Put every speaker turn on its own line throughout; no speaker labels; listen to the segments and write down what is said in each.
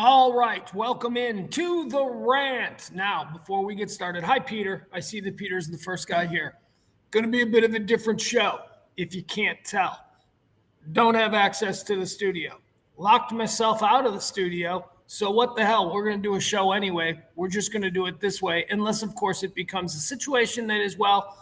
All right, welcome in to the rant. Now, before we get started, hi, Peter. I see that Peter's the first guy here. Going to be a bit of a different show, if you can't tell. Don't have access to the studio. Locked myself out of the studio. So, what the hell? We're going to do a show anyway. We're just going to do it this way, unless, of course, it becomes a situation that is, well,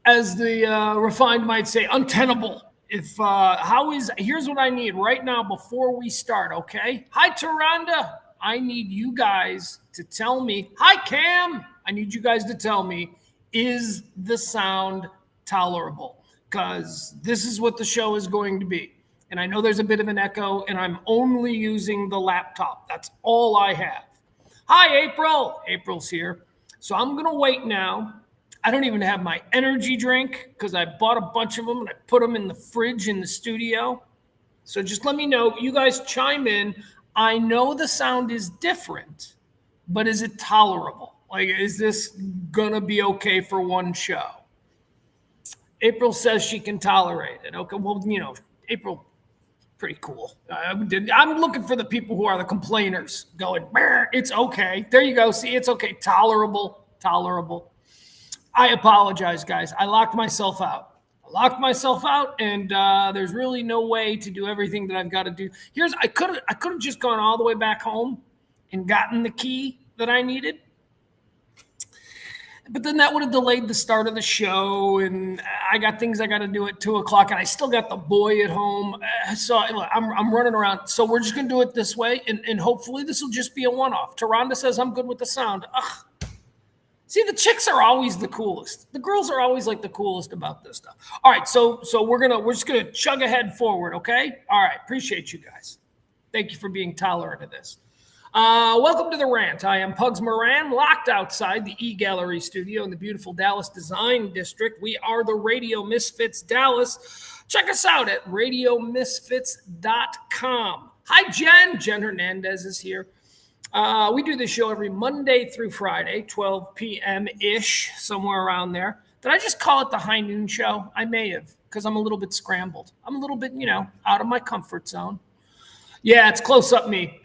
as the refined might say, untenable. Here's what I need right now before we start, okay? Hi, Taronda. I need you guys to tell me. Hi, Cam. I need you guys to tell me, is the sound tolerable? Because this is what the show is going to be. And I know there's a bit of an echo, and I'm only using the laptop. That's all I have. Hi, April. April's here. So I'm going to wait now. I don't even have my energy drink because I bought a bunch of them and I put them in the fridge in the studio. So just let me know. You guys chime in. I know the sound is different, but is it tolerable? Like, is this going to be okay for one show? April says she can tolerate it. Okay, well, April, pretty cool. I'm looking for the people who are the complainers going, it's okay. There you go. See, it's okay. Tolerable. I apologize, guys. I locked myself out. And there's really no way to do everything that I've got to do. I could have just gone all the way back home and gotten the key that I needed. But then that would have delayed the start of the show, and I got things I got to do at 2:00, and I still got the boy at home. So I'm running around. So we're just going to do it this way, and hopefully this will just be a one-off. Taronda says I'm good with the sound. Ugh. See, the chicks are always the coolest. The girls are always like the coolest about this stuff. All right, so we're just gonna chug ahead forward, okay? All right, appreciate you guys. Thank you for being tolerant of this. Welcome to the rant. I am Pugs Moran, locked outside the E-Gallery studio in the beautiful Dallas Design District. We are the Radio Misfits Dallas. Check us out at radiomisfits.com. Hi, Jen. Jen Hernandez is here. We do this show every Monday through Friday, 12 p.m.-ish, somewhere around there. Did I just call it the high noon show? I may have, because I'm a little bit scrambled. I'm a little bit, out of my comfort zone. Yeah, it's close up me.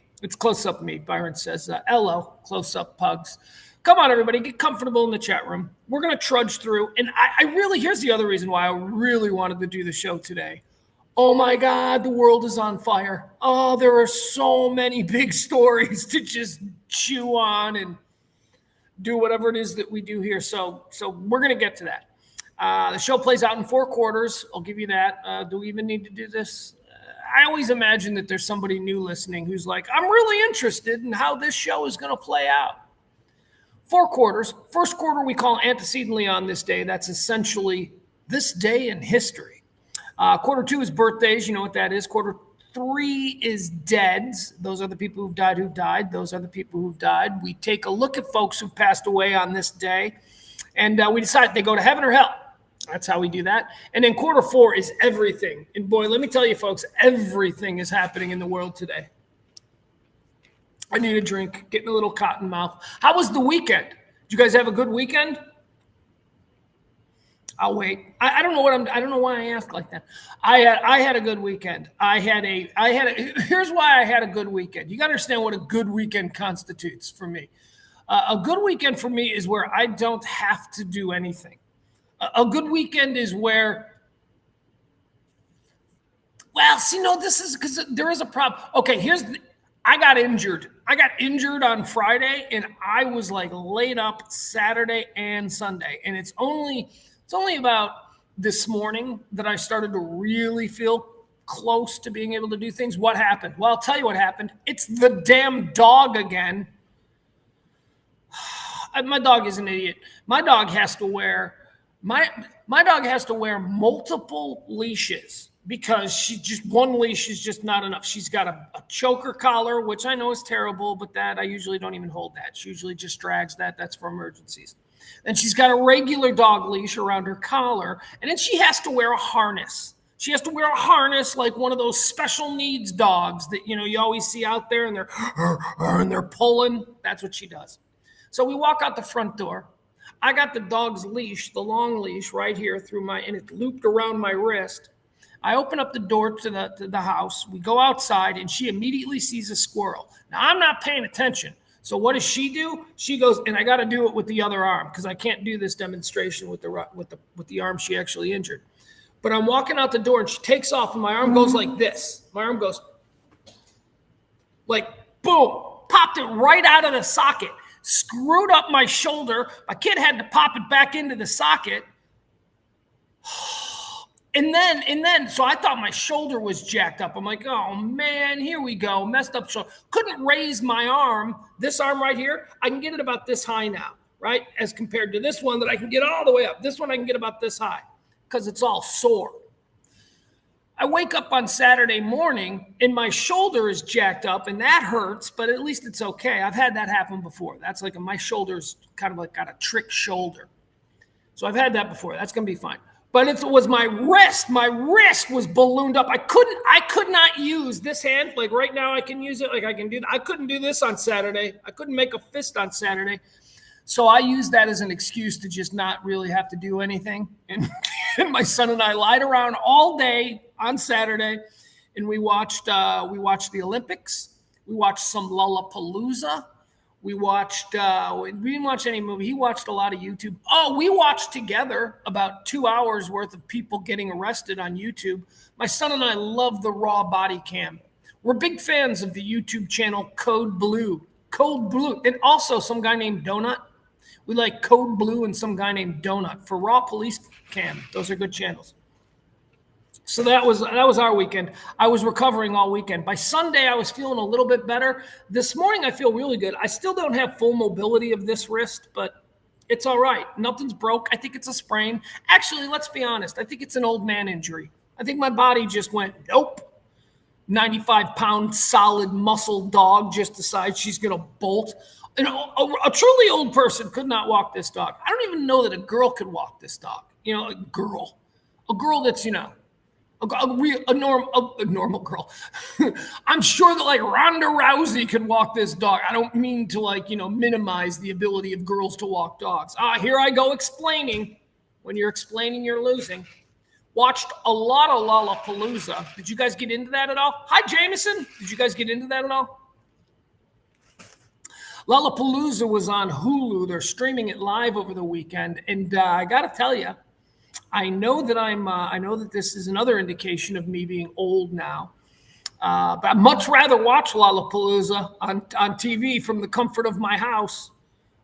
Byron says, hello, close up Pugs. Come on, everybody, get comfortable in the chat room. We're going to trudge through. And here's the other reason why I really wanted to do the show today. Oh my God, the world is on fire. Oh, there are so many big stories to just chew on and do whatever it is that we do here. So we're going to get to that. The show plays out in 4 quarters. I'll give you that. Do we even need to do this? I always imagine that there's somebody new listening who's like, I'm really interested in how this show is going to play out. 4 quarters. First quarter we call antecedently on this day. That's essentially this day in history. Quarter 2 is birthdays. You know what that is. Quarter 3 is deads. Those are the people who've died. Those are the people who've died. We take a look at folks who've passed away on this day, and we decide they go to heaven or hell. That's how we do that. And then quarter 4 is everything. And boy, let me tell you, folks, everything is happening in the world today. I need a drink, getting a little cotton mouth. How was the weekend? Did you guys have a good weekend? I'll wait. I don't know I don't know why I asked like that. I had a good weekend. Here's why I had a good weekend. You got to understand what a good weekend constitutes for me. A good weekend for me is where I don't have to do anything. A good weekend is where, this is because there is a problem. Okay, I got injured. I got injured on Friday, and I was like laid up Saturday and Sunday, and it's only about this morning that I started to really feel close to being able to do things. What happened? Well, I'll tell you what happened. It's the damn dog again. My dog is an idiot. My dog has to wear multiple leashes because one leash is just not enough. She's got a choker collar, which I know is terrible, but that I usually don't even hold that. She usually just drags that. That's for emergencies. Then she's got a regular dog leash around her collar, and then she has to wear a harness. She has to wear a harness like one of those special needs dogs that you always see out there, and they're pulling. That's what she does. So we walk out the front door. I got the dog's leash, the long leash, right here and it's looped around my wrist. I open up the door to the house. We go outside, and she immediately sees a squirrel. Now, I'm not paying attention. So what does she do? She goes, and I got to do it with the other arm because I can't do this demonstration with the arm she actually injured. But I'm walking out the door, and she takes off, and my arm goes like this. My arm goes like boom, popped it right out of the socket, screwed up my shoulder. My kid had to pop it back into the socket. And then, so I thought my shoulder was jacked up. I'm like, oh man, here we go. Messed up shoulder. Couldn't raise my arm. This arm right here, I can get it about this high now, right? As compared to this one that I can get all the way up. This one I can get about this high because it's all sore. I wake up on Saturday morning and my shoulder is jacked up and that hurts, but at least it's okay. I've had that happen before. That's like my shoulder's kind of like got a trick shoulder. So I've had that before. That's going to be fine. But it was my wrist. My wrist was ballooned up. I could not use this hand. Like right now I can use it. Like I can do that. I couldn't do this on Saturday. I couldn't make a fist on Saturday. So I used that as an excuse to just not really have to do anything. And my son and I lied around all day on Saturday. And we watched the Olympics. We watched some Lollapalooza. We didn't watch any movie. He watched a lot of YouTube. Oh, we watched together about 2 hours worth of people getting arrested on YouTube. My son and I love the raw body cam. We're big fans of the YouTube channel Code Blue. Code Blue. And also some guy named Donut. We like Code Blue and some guy named Donut for raw police cam. Those are good channels. So that was our weekend. I was recovering all weekend. By Sunday, I was feeling a little bit better. This morning, I feel really good. I still don't have full mobility of this wrist, but it's all right. Nothing's broke. I think it's a sprain. Actually, let's be honest. I think it's an old man injury. I think my body just went, nope. 95-pound solid muscle dog just decides she's going to bolt. And a truly old person could not walk this dog. I don't even know that a girl could walk this dog. You know, a girl that's, you know, a normal girl. I'm sure that like Ronda Rousey could walk this dog. I don't mean to like, you know, minimize the ability of girls to walk dogs. Here I go explaining. When you're explaining, you're losing. Watched a lot of Lollapalooza. Did you guys get into that at all? Hi, Jameson. Did you guys get into that at all? Lollapalooza was on Hulu. They're streaming it live over the weekend. And I got to tell you, I know that this is another indication of me being old now. But I'd much rather watch Lollapalooza on TV from the comfort of my house.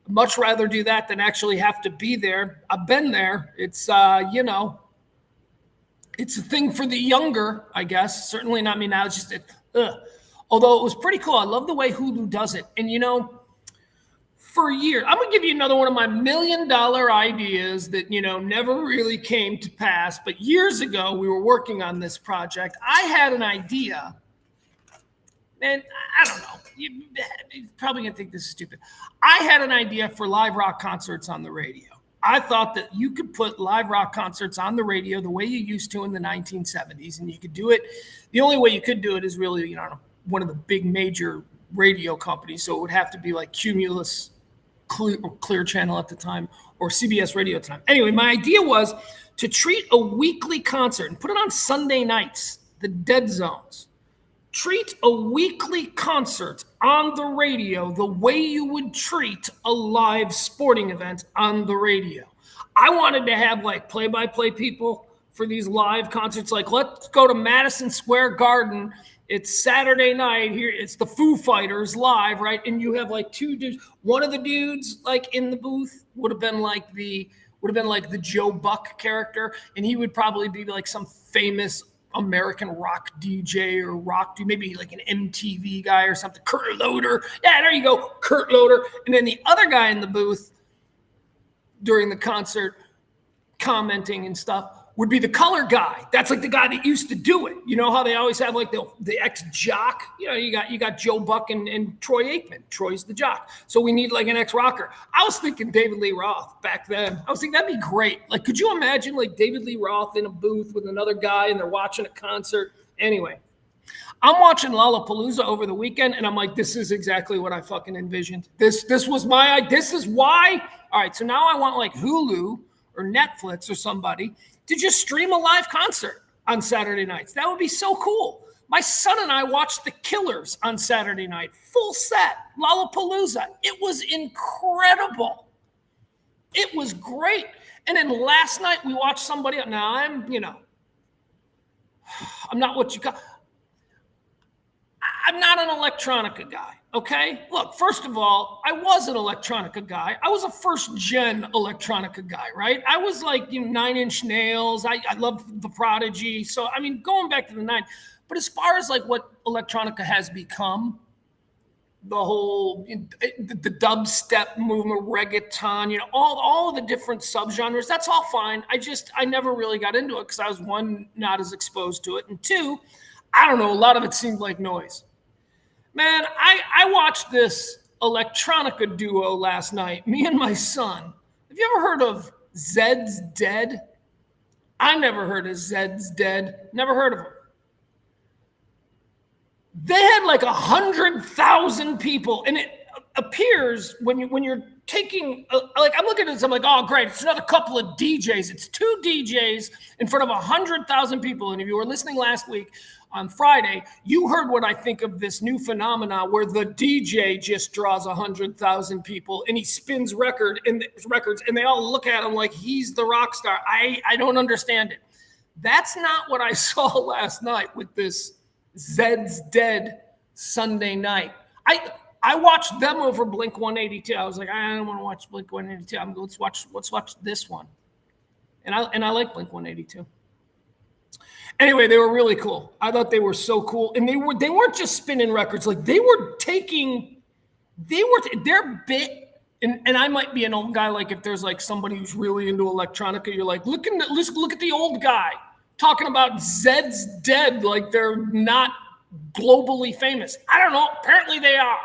I'd much rather do that than actually have to be there. I've been there. It's, you know, it's a thing for the younger, I guess. Certainly not me now. It's just, although it was pretty cool. I love the way Hulu does it. And, you know, for years, I'm going to give you another one of my $1 million ideas that, you know, never really came to pass. But years ago, we were working on this project. I had an idea, and I don't know. You're probably going to think this is stupid. I had an idea for live rock concerts on the radio. I thought that you could put live rock concerts on the radio the way you used to in the 1970s, and you could do it. The only way you could do it is really, you know, one of the big major radio companies. So it would have to be like Cumulus, Clear Channel at the time, or CBS Radio at the time. Anyway, my idea was to treat a weekly concert and put it on Sunday nights, the dead zones. Treat a weekly concert on the radio the way you would treat a live sporting event on the radio. I wanted to have like play-by-play people for these live concerts. Like, let's go to Madison Square Garden. It's Saturday night here. It's the Foo Fighters live, right? And you have like two dudes. One of the dudes like in the booth would have been like the Joe Buck character, and he would probably be like some famous American rock DJ or rock dude, maybe like an MTV guy or something. Kurt Loder. Yeah, there you go, Kurt Loder. And then the other guy in the booth during the concert commenting and stuff would be the color guy. That's like the guy that used to do it. You know how they always have like the ex-jock? You know, you got Joe Buck and Troy Aikman. Troy's the jock. So we need like an ex-rocker. I was thinking David Lee Roth back then. I was thinking that'd be great. Like, could you imagine like David Lee Roth in a booth with another guy and they're watching a concert? Anyway, I'm watching Lollapalooza over the weekend and I'm like, this is exactly what I fucking envisioned. This is why. All right, so now I want like Hulu or Netflix or somebody to just stream a live concert. on Saturday nights. That would be so cool. My son and I watched The Killers on Saturday night, full set, Lollapalooza. It was incredible. It was great. And then last night we watched somebody. Now I'm not what you call. I'm not an electronica guy, okay? Look, first of all, I was an electronica guy. I was a first-gen electronica guy, right? I was like, Nine Inch Nails. I loved The Prodigy. So, I mean, going back to the 90s. But as far as like what electronica has become, the whole, the dubstep movement, reggaeton, all of the different subgenres, that's all fine. I never really got into it because I was, one, not as exposed to it. And two, I don't know, a lot of it seemed like noise. Man, I watched this electronica duo last night, me and my son. Have you ever heard of Zed's Dead? I never heard of Zed's Dead. Never heard of them. They had like 100,000 people, and it appears when you're taking, like, I'm looking at this, I'm like, oh great, it's another couple of DJs. It's two DJs in front of 100,000 people. And if you were listening last week on Friday, you heard what I think of this new phenomenon where the DJ just draws 100,000 people and he spins records, and they all look at him like he's the rock star. I don't understand it. That's not what I saw last night with this Zed's Dead Sunday night. I watched them over Blink 182. I was like, I don't want to watch Blink 182. I'm going, let's watch this one. And I like Blink 182. Anyway, they were really cool. I thought they were so cool. And they weren't just spinning records. Like their bit, and I might be an old guy, like if there's like somebody who's really into electronica, you're like, look at the old guy talking about Zed's Dead like they're not globally famous. I don't know. Apparently they are.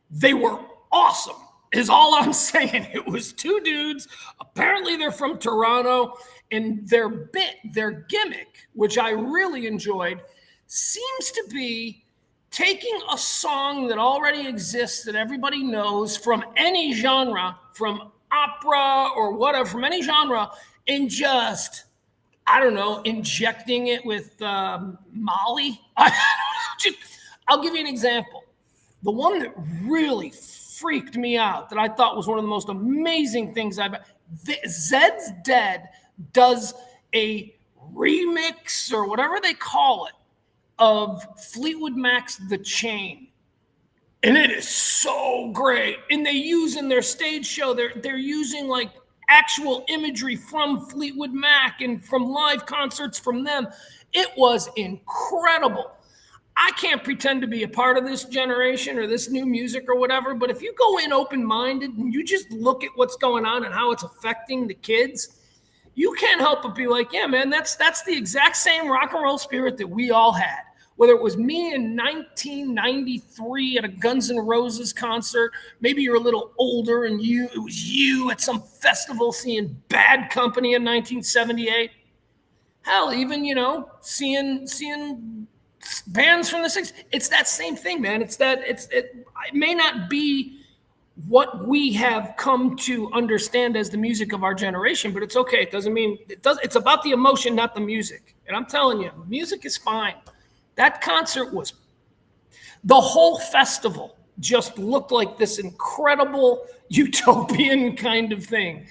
They were awesome, is all I'm saying. It was two dudes. Apparently they're from Toronto, and their gimmick, which I really enjoyed, seems to be taking a song that already exists that everybody knows from any genre, from opera or whatever, from any genre, and just, I don't know, injecting it with Molly. I'll give you an example. The one that really freaked me out, that I thought was one of the most amazing things Zed's Dead does a remix or whatever they call it of Fleetwood Mac's The Chain. And it is so great. And they use in their stage show, they're using like actual imagery from Fleetwood Mac and from live concerts from them. It was incredible. I can't pretend to be a part of this generation or this new music or whatever, but if you go in open-minded and you just look at what's going on and how it's affecting the kids, you can't help but be like, yeah, man, that's the exact same rock and roll spirit that we all had. Whether it was me in 1993 at a Guns N' Roses concert, maybe you're a little older and it was you at some festival seeing Bad Company in 1978. Hell, even, seeing bands from the 60s. It's that same thing, man. It may not be what we have come to understand as the music of our generation, but it's okay. It doesn't mean it's about the emotion, not the music. And I'm telling you, music is fine. That concert the whole festival just looked like this incredible utopian kind of thing.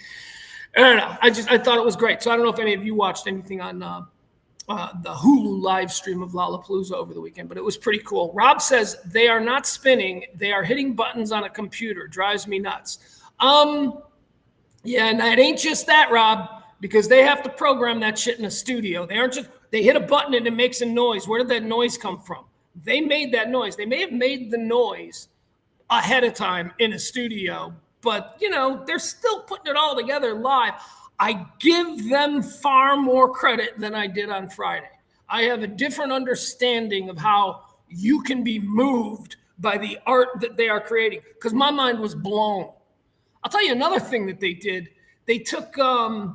I don't know. I thought it was great. So I don't know if any of you watched anything on the Hulu live stream of Lollapalooza over the weekend, but it was pretty cool. Rob says they are not spinning. They are hitting buttons on a computer. Drives me nuts. Yeah, and it ain't just that, Rob, because they have to program that shit in a studio. They hit a button and it makes a noise. Where did that noise come from? They made that noise. They may have made the noise ahead of time in a studio, but they're still putting it all together live. I give them far more credit than I did on Friday. I have a different understanding of how you can be moved by the art that they are creating, because my mind was blown. I'll tell you another thing that they did. They took, the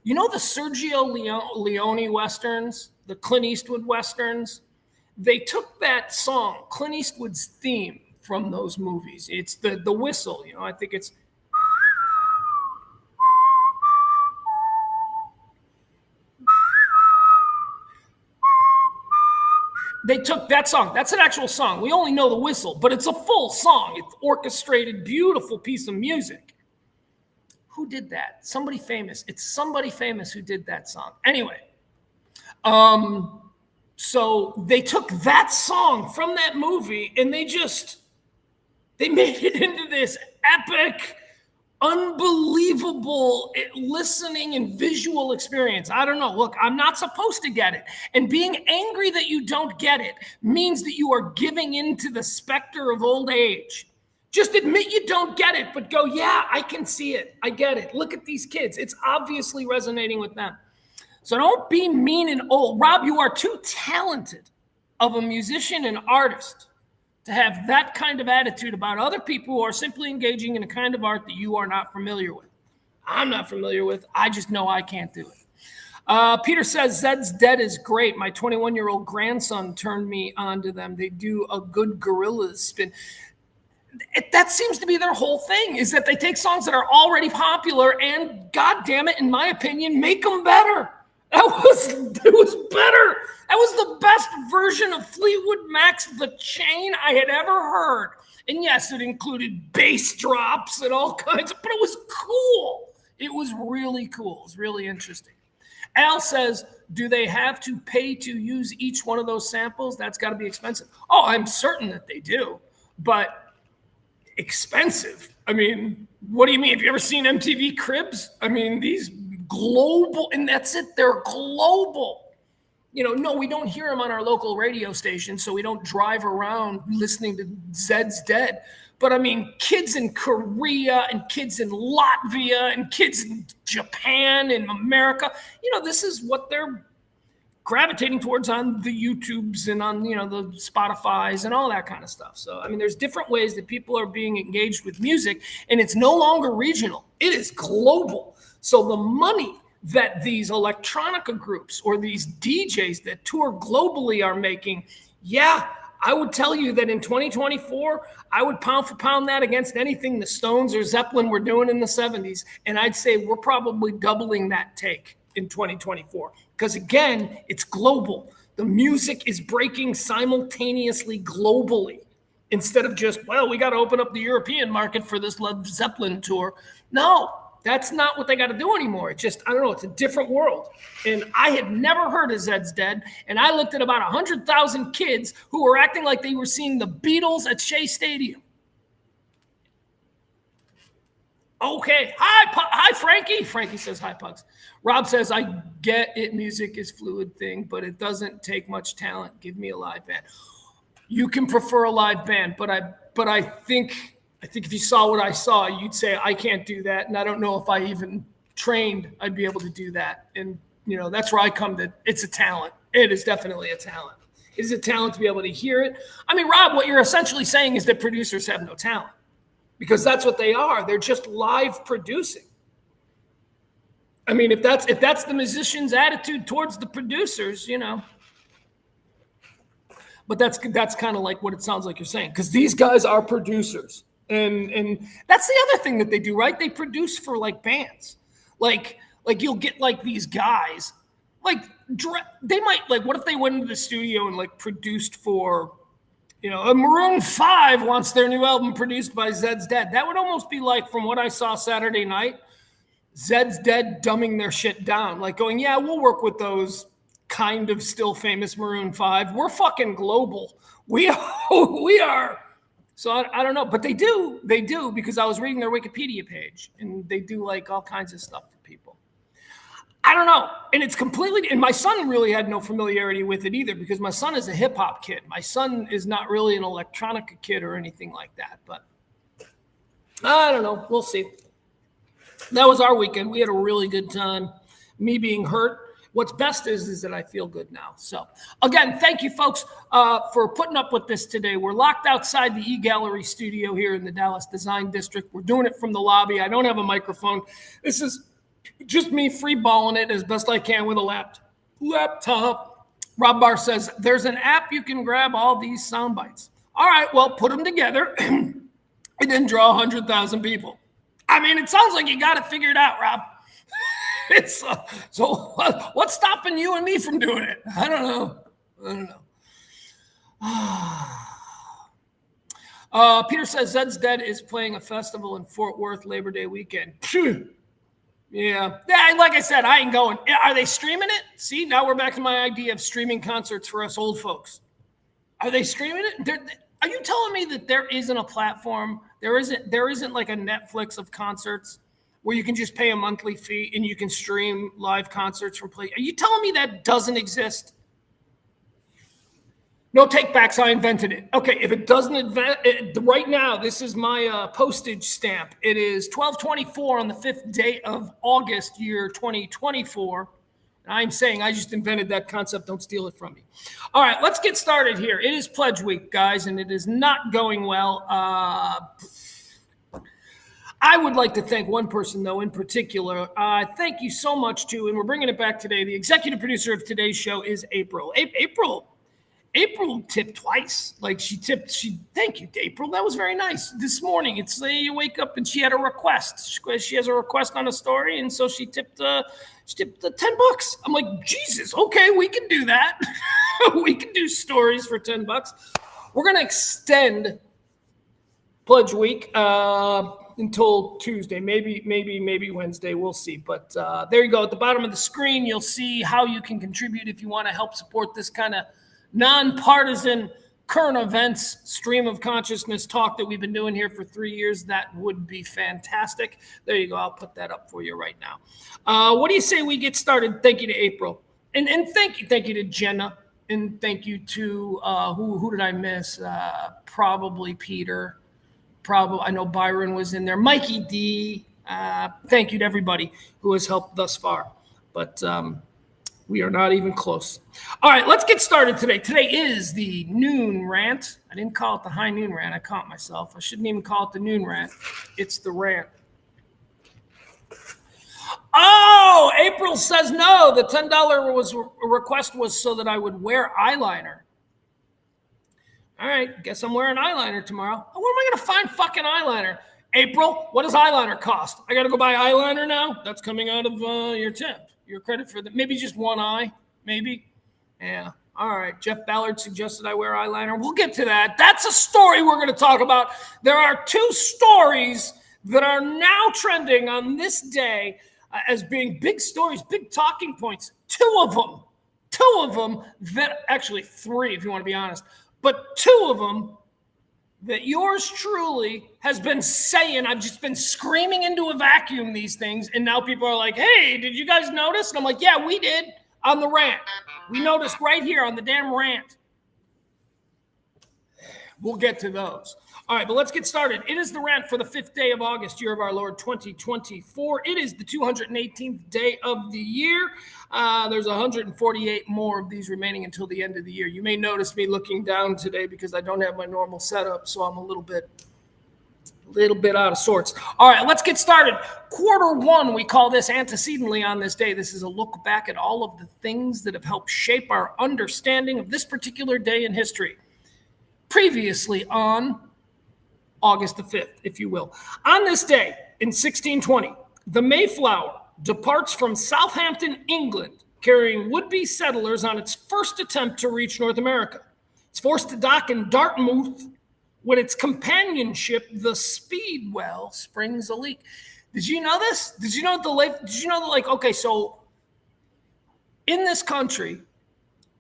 Sergio Leone Westerns, the Clint Eastwood Westerns. They took that song, Clint Eastwood's theme, from those movies. It's the whistle, I think it's, they took that song. That's an actual song. We only know the whistle, but it's a full song. It's orchestrated, beautiful piece of music. Who did that? Somebody famous. It's somebody famous who did that song. Anyway, so they took that song from that movie and they made it into this epic, unbelievable listening and visual experience. I don't know. Look, I'm not supposed to get it. And being angry that you don't get it means that you are giving into the specter of old age. Just admit you don't get it, but go, yeah, I can see it. I get it. Look at these kids. It's obviously resonating with them. So don't be mean and old. Rob, you are too talented of a musician and artist to have that kind of attitude about other people who are simply engaging in a kind of art that you are not familiar with. I'm not familiar with. I just know I can't do it. Peter says, Zed's Dead is great. My 21-year-old grandson turned me on to them. They do a good Gorillaz spin. That seems to be their whole thing, is that they take songs that are already popular and, God damn it, in my opinion, make them better. It was better. That was the best version of Fleetwood Mac's The Chain I had ever heard. And yes, it included bass drops and all kinds of, but it was cool. It was really cool. It was really interesting. Al says, do they have to pay to use each one of those samples? That's got to be expensive. Oh, I'm certain that they do, but expensive. I mean, what do you mean? Have you ever seen MTV Cribs? I mean, these global, and that's it. They're global. No, we don't hear them on our local radio station, so we don't drive around listening to Zed's Dead. But I mean, kids in Korea and kids in Latvia and kids in Japan and America, this is what they're gravitating towards on the YouTubes and on, the Spotifys and all that kind of stuff. So, I mean, there's different ways that people are being engaged with music, and it's no longer regional. It is global. So the money that these electronica groups or these DJs that tour globally are making, yeah, I would tell you that in 2024, I would pound for pound that against anything the Stones or Zeppelin were doing in the 70s. And I'd say we're probably doubling that take in 2024. Because again, it's global. The music is breaking simultaneously globally instead of just, well, we got to open up the European market for this Led Zeppelin tour. No, that's not what they got to do anymore. It's just, I don't know, it's a different world. And I had never heard of Zed's Dead. And I looked at about 100,000 kids who were acting like they were seeing the Beatles at Shea Stadium. Okay. Hi, Frankie. Frankie says, hi, Pugs. Rob says, I get it. Music is fluid thing, but it doesn't take much talent. Give me a live band. You can prefer a live band, but I think if you saw what I saw, you'd say, I can't do that. And I don't know if I even trained, I'd be able to do that. And, that's where I come to, it's a talent. It is definitely a talent. It is a talent to be able to hear it. I mean, Rob, what you're essentially saying is that producers have no talent. Because that's what they are. They're just live producing. I mean, if that's the musician's attitude towards the producers, But that's kind of like what it sounds like you're saying, because these guys are producers, and that's the other thing that they do, right? They produce for like bands, like you'll get like these guys, like they might like, what if they went into the studio and like produced for. A Maroon 5 wants their new album produced by Zed's Dead. That would almost be like, from what I saw Saturday night, Zed's Dead dumbing their shit down. Like going, yeah, we'll work with those kind of still famous Maroon 5. We're fucking global. We are. So I don't know. But they do, because I was reading their Wikipedia page. And they do like all kinds of stuff for people. I don't know. And it's completely, and my son really had no familiarity with it either, because my son is a hip hop kid. My son is not really an electronica kid or anything like that, but I don't know. We'll see. That was our weekend. We had a really good time. Me being hurt. What's best is that I feel good now. So again, thank you folks for putting up with this today. We're locked outside the eGallery studio here in the Dallas Design District. We're doing it from the lobby. I don't have a microphone. This is just me freeballing it as best I can with a laptop. Rob Barr says, there's an app you can grab all these sound bites. All right, well, put them together and then draw 100,000 people. I mean, it sounds like you got it figured out, Rob. So what's stopping you and me from doing it? I don't know. Peter says Zed's Dead is playing a festival in Fort Worth Labor Day weekend. Yeah, like I said, I ain't going. Are they streaming it? See, now we're back to my idea of streaming concerts for us old folks. Are they streaming it? Are you telling me that there isn't a platform? There isn't like a Netflix of concerts where you can just pay a monthly fee and you can stream live concerts from play? Are you telling me that doesn't exist? No takebacks. I invented it. Okay, if it doesn't right now, this is my postage stamp. It is 12/24 on the 5th day of August, year 2024. And I'm saying I just invented that concept. Don't steal it from me. All right, let's get started here. It is Pledge Week, guys, and it is not going well. I would like to thank one person, though, in particular. Thank you so much to, and we're bringing it back today. The executive producer of today's show is April. April tipped twice. Like thank you, April. That was very nice. This morning, it's you wake up and she had a request. She has a request on a story, and so she tipped $10. I'm like, Jesus, okay, we can do that. We can do stories for $10. We're gonna extend Pledge Week until Tuesday, maybe Wednesday. We'll see. But there you go. At the bottom of the screen, you'll see how you can contribute if you want to help support this kind of nonpartisan current events stream of consciousness talk that we've been doing here for 3 years. That would be fantastic. There you go. I'll put that up for you right now. What do you say we get started? Thank you to April, and thank you to Jenna, and thank you to who did I miss? Probably Peter. I know Byron was in there. Mikey D. Thank you to everybody who has helped thus far. But we are not even close. All right, let's get started today. Today is the noon rant. I didn't call it the high noon rant. I caught myself. I shouldn't even call it the noon rant. It's the rant. Oh, April says no. The $10 request was so that I would wear eyeliner. All right, guess I'm wearing eyeliner tomorrow. Oh, where am I going to find fucking eyeliner? April, what does eyeliner cost? I got to go buy eyeliner now? That's coming out of your tip. Your credit for that. Maybe just one eye, maybe. Yeah. All right. Jeff Ballard suggested I wear eyeliner. We'll get to that. That's a story we're going to talk about. There are two stories that are now trending on this day as being big stories, big talking points. Two of them that actually three, if you want to be honest, but two of them that yours truly has been saying. I've just been screaming into a vacuum these things, and now people are like, hey, did you guys notice? And I'm like, yeah, we did on the rant. We noticed right here on the damn rant. We'll get to those. All right, but let's get started. It is the rant for the 5th day of August, year of our Lord 2024. It is the 218th day of the year. There's 148 more of these remaining until the end of the year. You may notice me looking down today because I don't have my normal setup, so I'm a little bit out of sorts. All right, let's get started. Quarter one, we call this antecedently on this day. This is a look back at all of the things that have helped shape our understanding of this particular day in history. Previously on August the 5th, if you will. On this day, in 1620, the Mayflower departs from Southampton, England, carrying would-be settlers on its first attempt to reach North America. It's forced to dock in Dartmouth. When its companionship, the Speedwell, springs a leak. Did you know this? Did you know okay, so in this country,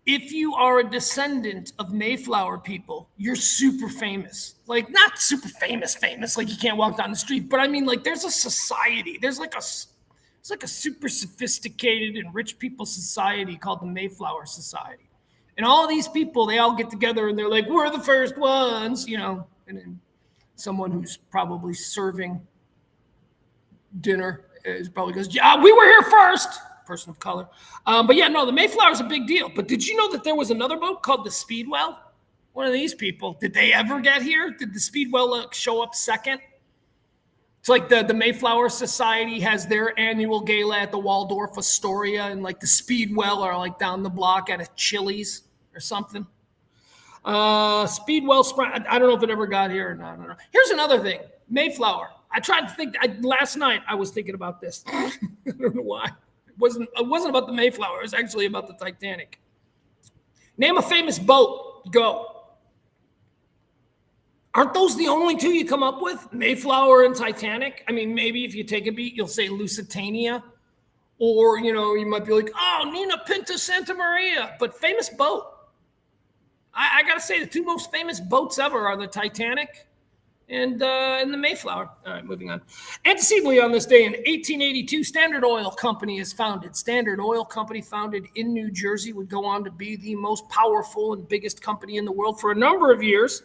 if you are a descendant of Mayflower people, you're super famous. Like, not super famous, like you can't walk down the street, but I mean, like, there's a society. There's like a super sophisticated and rich people society called the Mayflower Society. And all of these people, they all get together and they're like, we're the first ones, you know. And then someone who's probably serving dinner is probably goes, yeah, we were here first. Person of color. But yeah, no, the Mayflower is a big deal. But did you know that there was another boat called the Speedwell? One of these people, did they ever get here? Did the Speedwell show up second? It's like the Mayflower Society has their annual gala at the Waldorf Astoria, and like the Speedwell are like down the block at a Chili's or something. Speedwell, I don't know if it ever got here or not. I don't know. Here's another thing, Mayflower. I tried to think, last night I was thinking about this. I don't know why. It wasn't about the Mayflower. It was actually about the Titanic. Name a famous boat. Go. Aren't those the only two you come up with? Mayflower and Titanic? I mean, maybe if you take a beat, you'll say Lusitania. Or, you might be like, oh, Nina Pinta Santa Maria. But famous boat. I got to say, the two most famous boats ever are the Titanic and the Mayflower. All right, moving on. Antecedently on this day in 1882, Standard Oil Company is founded. Standard Oil Company, founded in New Jersey, would go on to be the most powerful and biggest company in the world for a number of years.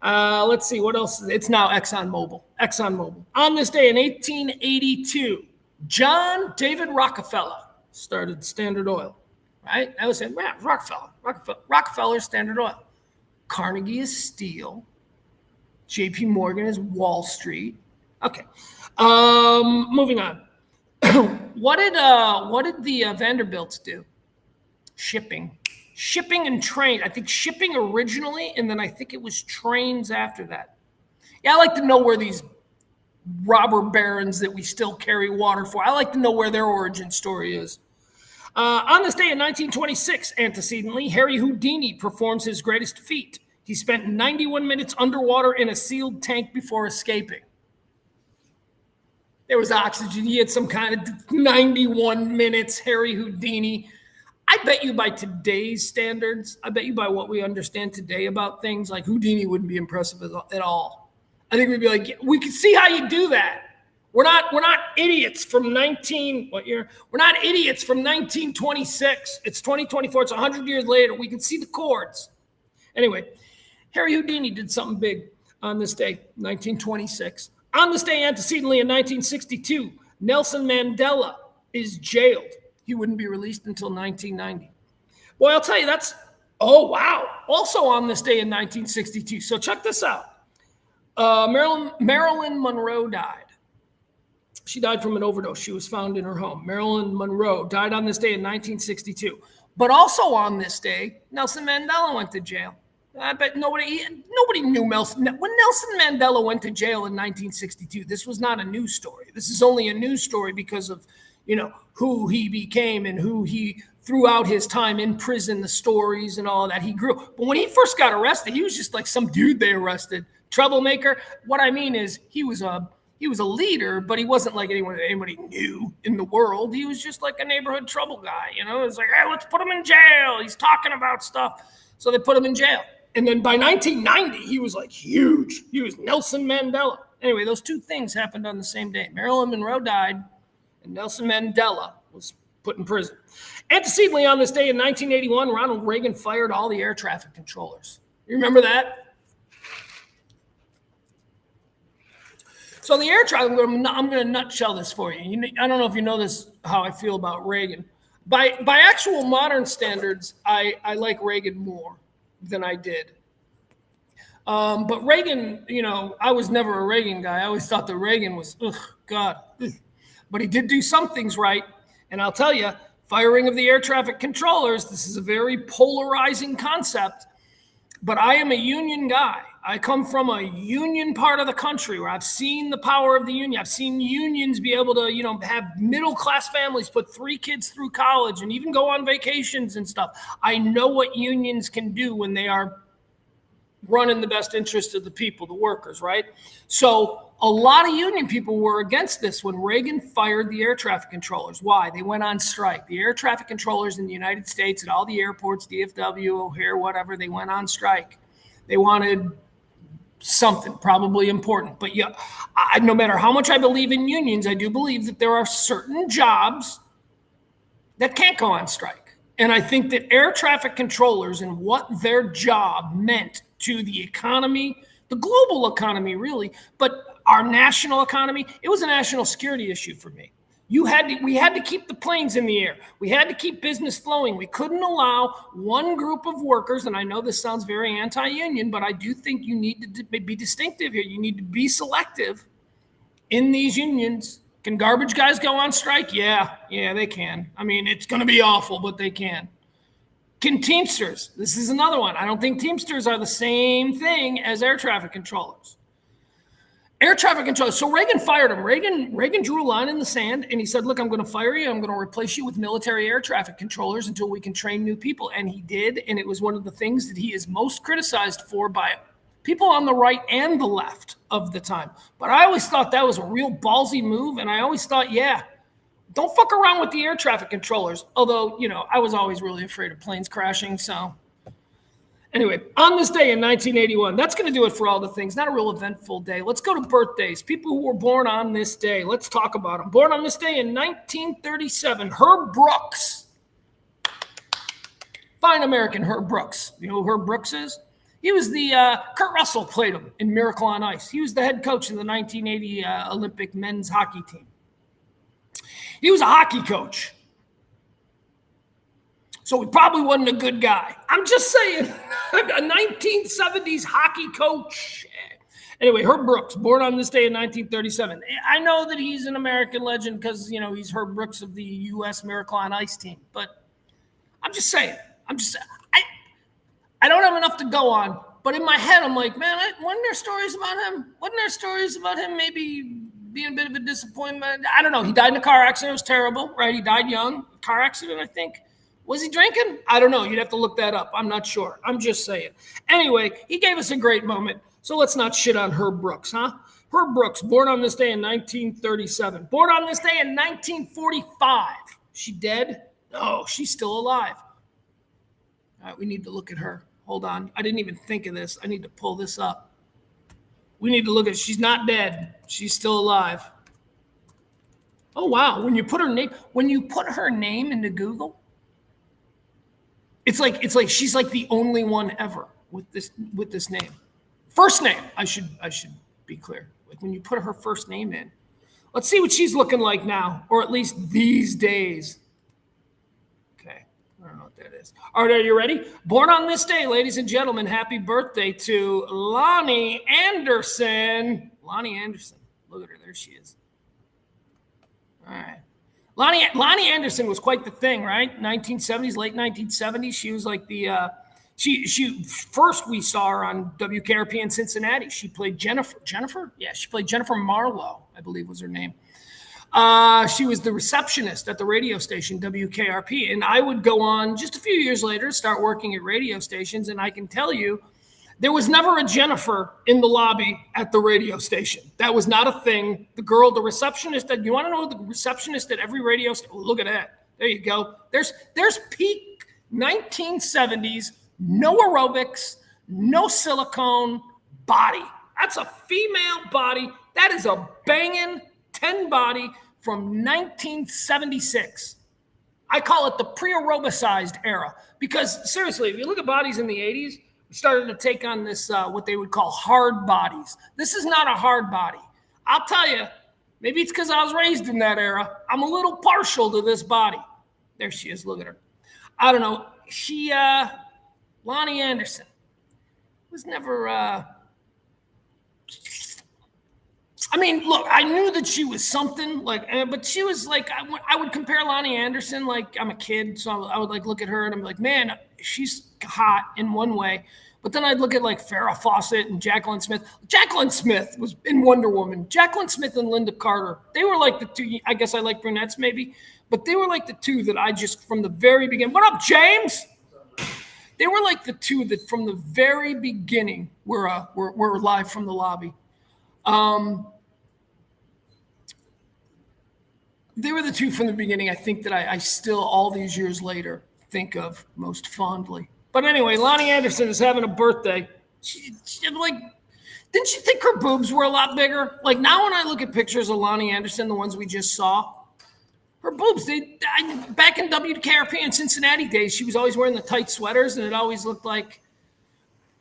Let's see, what else? It's now ExxonMobil. ExxonMobil. On this day in 1882, John David Rockefeller started Standard Oil, right? I was saying, yeah, Rockefeller, Standard Oil. Carnegie is steel. J.P. Morgan is Wall Street. Okay. Moving on. What did the Vanderbilts do? Shipping and train. I think shipping originally, and then I think it was trains after that. Yeah, I like to know where these robber barons that we still carry water for, I like to know where their origin story is. On this day in 1926, antecedently, Harry Houdini performs his greatest feat. He spent 91 minutes underwater in a sealed tank before escaping. There was oxygen. He had some kind of 91 minutes, Harry Houdini. I bet you by today's standards, I bet you by what we understand today about things, like Houdini wouldn't be impressive at all. I think we'd be like, we can see how you do that. We're not idiots from what year? We're not idiots from 1926. It's 2024. It's 100 years later. We can see the chords. Anyway, Harry Houdini did something big on this day, 1926. On this day antecedently in 1962, Nelson Mandela is jailed. He wouldn't be released until 1990. Boy, I'll tell you, oh, wow. Also on this day in 1962. So check this out. Marilyn Monroe died. She died from an overdose. She was found in her home. Marilyn Monroe died on this day in 1962. But also on this day, Nelson Mandela went to jail. I bet nobody knew Nelson. When Nelson Mandela went to jail in 1962, this was not a news story. This is only a news story because of, who he became and who he, throughout his time in prison, the stories and all that he grew. But when he first got arrested, he was just like some dude they arrested. Troublemaker. What I mean is he was a leader, but he wasn't like anybody knew in the world. He was just like a neighborhood trouble guy. It's like, hey, let's put him in jail. He's talking about stuff. So they put him in jail. And then by 1990, he was like huge. He was Nelson Mandela. Anyway, those two things happened on the same day. Marilyn Monroe died, and Nelson Mandela was put in prison. Antecedently on this day in 1981, Ronald Reagan fired all the air traffic controllers. You remember that? So the air traffic, I'm going to nutshell this for you. I don't know if you know this, how I feel about Reagan. By actual modern standards, I like Reagan more than I did. But Reagan, I was never a Reagan guy. I always thought that Reagan was, God. But he did do some things right. And I'll tell you, firing of the air traffic controllers, this is a very polarizing concept. But I am a union guy. I come from a union part of the country where I've seen the power of the union. I've seen unions be able to, have middle-class families put 3 kids through college and even go on vacations and stuff. I know what unions can do when they are running the best interest of the people, the workers, right? So a lot of union people were against this when Reagan fired the air traffic controllers. Why? They went on strike. The air traffic controllers in the United States at all the airports, DFW, O'Hare, whatever, they went on strike. They wanted something probably important. But yeah, no matter how much I believe in unions, I do believe that there are certain jobs that can't go on strike. And I think that air traffic controllers and what their job meant to the economy, the global economy really, but our national economy, it was a national security issue for me. We had to keep the planes in the air. We had to keep business flowing. We couldn't allow one group of workers, and I know this sounds very anti-union, but I do think you need to be distinctive here. You need to be selective in these unions. Can garbage guys go on strike? Yeah, they can. I mean, it's going to be awful, but they can. Can Teamsters? This is another one. I don't think Teamsters are the same thing as air traffic controllers. Air traffic controllers. So Reagan fired him. Reagan drew a line in the sand, and he said, look, I'm going to fire you. I'm going to replace you with military air traffic controllers until we can train new people. And he did, and it was one of the things that he is most criticized for by people on the right and the left of the time. But I always thought that was a real ballsy move. And I always thought, yeah, don't fuck around with the air traffic controllers. Although, I was always really afraid of planes crashing. So anyway, on this day in 1981, that's going to do it for all the things. Not a real eventful day. Let's go to birthdays. People who were born on this day. Let's talk about them. Born on this day in 1937, Herb Brooks. Fine American Herb Brooks. You know who Herb Brooks is? He was the Kurt Russell played him in Miracle on Ice. He was the head coach of the 1980 Olympic men's hockey team. He was a hockey coach. So he probably wasn't a good guy. I'm just saying, a 1970s hockey coach. Anyway, Herb Brooks, born on this day in 1937. I know that he's an American legend because, he's Herb Brooks of the U.S. Miracle on Ice team. But I'm just saying, I don't have enough to go on. But in my head, I'm like, man, wasn't there stories about him? Wasn't there stories about him maybe being a bit of a disappointment? I don't know. He died in a car accident. It was terrible, right? He died young. Car accident, I think. Was he drinking? I don't know. You'd have to look that up. I'm not sure. I'm just saying. Anyway, he gave us a great moment. So let's not shit on Herb Brooks, huh? Herb Brooks, born on this day in 1937. Born on this day in 1945. She dead? No, she's still alive. All right, we need to look at her. Hold on. I didn't even think of this. I need to pull this up. We need to look at it. She's not dead. She's still alive. Oh, wow. When you put her name into Google, it's like she's like the only one ever with this name. First name, I should be clear. Like when you put her first name in. Let's see what she's looking like now, or at least these days. Okay, I don't know what that is. All right, are you ready? Born on this day, ladies and gentlemen, happy birthday to Lonnie Anderson. Lonnie Anderson, look at her, there she is. All right. Lonnie Anderson was quite the thing, right? 1970s, late 1970s. She was like the she first we saw her on WKRP in Cincinnati. She played Jennifer. Jennifer? Yeah, she played Jennifer Marlowe, I believe was her name. She was the receptionist at the radio station WKRP, and I would go on just a few years later, start working at radio stations, and I can tell you, there was never a Jennifer in the lobby at the radio station. That was not a thing. The receptionist, you want to know the receptionist at every radio station? Oh, look at that. There you go. There's peak 1970s, no aerobics, no silicone body. That's a female body. That is a banging 10 body from 1976. I call it the pre-aerobicized era because seriously, if you look at bodies in the 80s, we started to take on this, what they would call hard bodies. This is not a hard body. I'll tell you, maybe it's because I was raised in that era. I'm a little partial to this body. There she is. Look at her. I don't know. She, Lonnie Anderson, was never, I mean, look, I knew that she was something but she was like, I would compare Lonnie Anderson, like I'm a kid. So I would like look at her and I'm like, man, she's hot in one way. But then I'd look at like Farrah Fawcett and Jacqueline Smith. Jacqueline Smith was in Wonder Woman. Jacqueline Smith and Linda Carter. They were like the two, I guess I like brunettes maybe, but they were like the two that I just from the very beginning. What up, James? They were like the two that from the very beginning were live from the lobby. They were the two from the beginning, I think, that I still, all these years later, think of most fondly. But anyway, Lonnie Anderson is having a birthday. She like, didn't you think her boobs were a lot bigger? Like now when I look at pictures of Lonnie Anderson, the ones we just saw, her boobs, back in WKRP in Cincinnati days, she was always wearing the tight sweaters, and it always looked like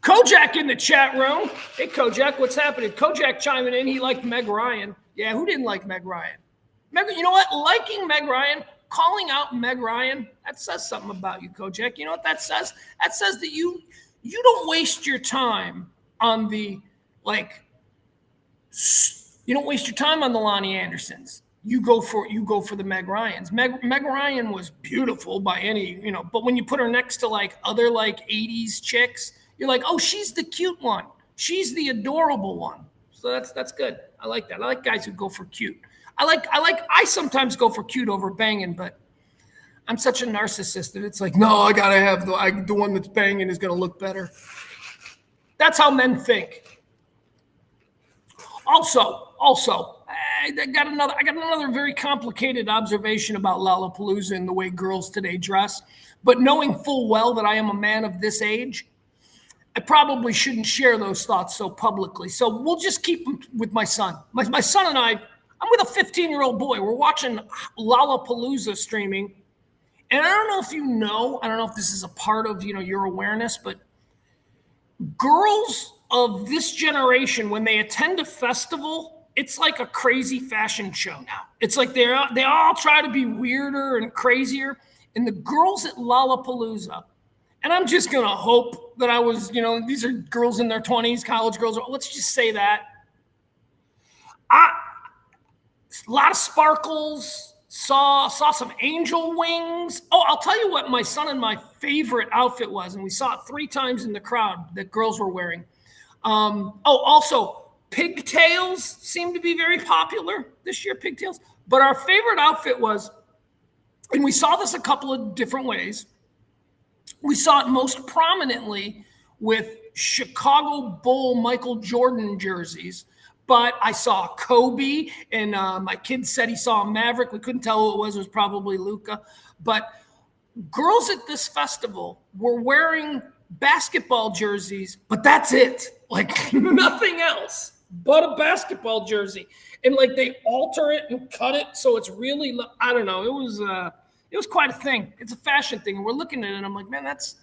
Kojak in the chat room. Hey, Kojak, what's happening? Kojak chiming in. He liked Meg Ryan. Yeah, who didn't like Meg Ryan? You know what? Liking Meg Ryan, calling out Meg Ryan, that says something about you, Kojak. You know what that says? That says that you don't waste your time on the, you don't waste your time on the Lonnie Andersons. You go for the Meg Ryans. Meg Ryan was beautiful by any, but when you put her next to like other like 80s chicks, you're like, oh, she's the cute one. She's the adorable one. So that's good. I like that. I like guys who go for cute. I sometimes go for cute over banging, but I'm such a narcissist that it's like, no, I gotta have the one that's banging is gonna look better. That's how men think. Also, I got another very complicated observation about Lollapalooza and the way girls today dress. But knowing full well that I am a man of this age, I probably shouldn't share those thoughts so publicly. So we'll just keep them with my son. My son and I'm with a 15-year-old boy. We're watching Lollapalooza streaming. And I don't know if you know, I don't know if this is a part of, your awareness, but girls of this generation, when they attend a festival, it's like a crazy fashion show now. It's like they all try to be weirder and crazier. And the girls at Lollapalooza, and I'm just going to hope that I was, these are girls in their 20s, college girls. Let's just say that. A lot of sparkles, saw some angel wings. Oh, I'll tell you what my son and my favorite outfit was, and we saw it 3 times in the crowd that girls were wearing. Also, pigtails seem to be very popular this year, pigtails. But our favorite outfit was, and we saw this a couple of different ways. We saw it most prominently with Chicago Bull Michael Jordan jerseys. But I saw Kobe, and my kid said he saw a Maverick. We couldn't tell who it was. It was probably Luka. But girls at this festival were wearing basketball jerseys, but that's it. Like nothing else but a basketball jersey. And like they alter it and cut it so it's really, I don't know. It was quite a thing. It's a fashion thing. And we're looking at it and I'm like, man, that's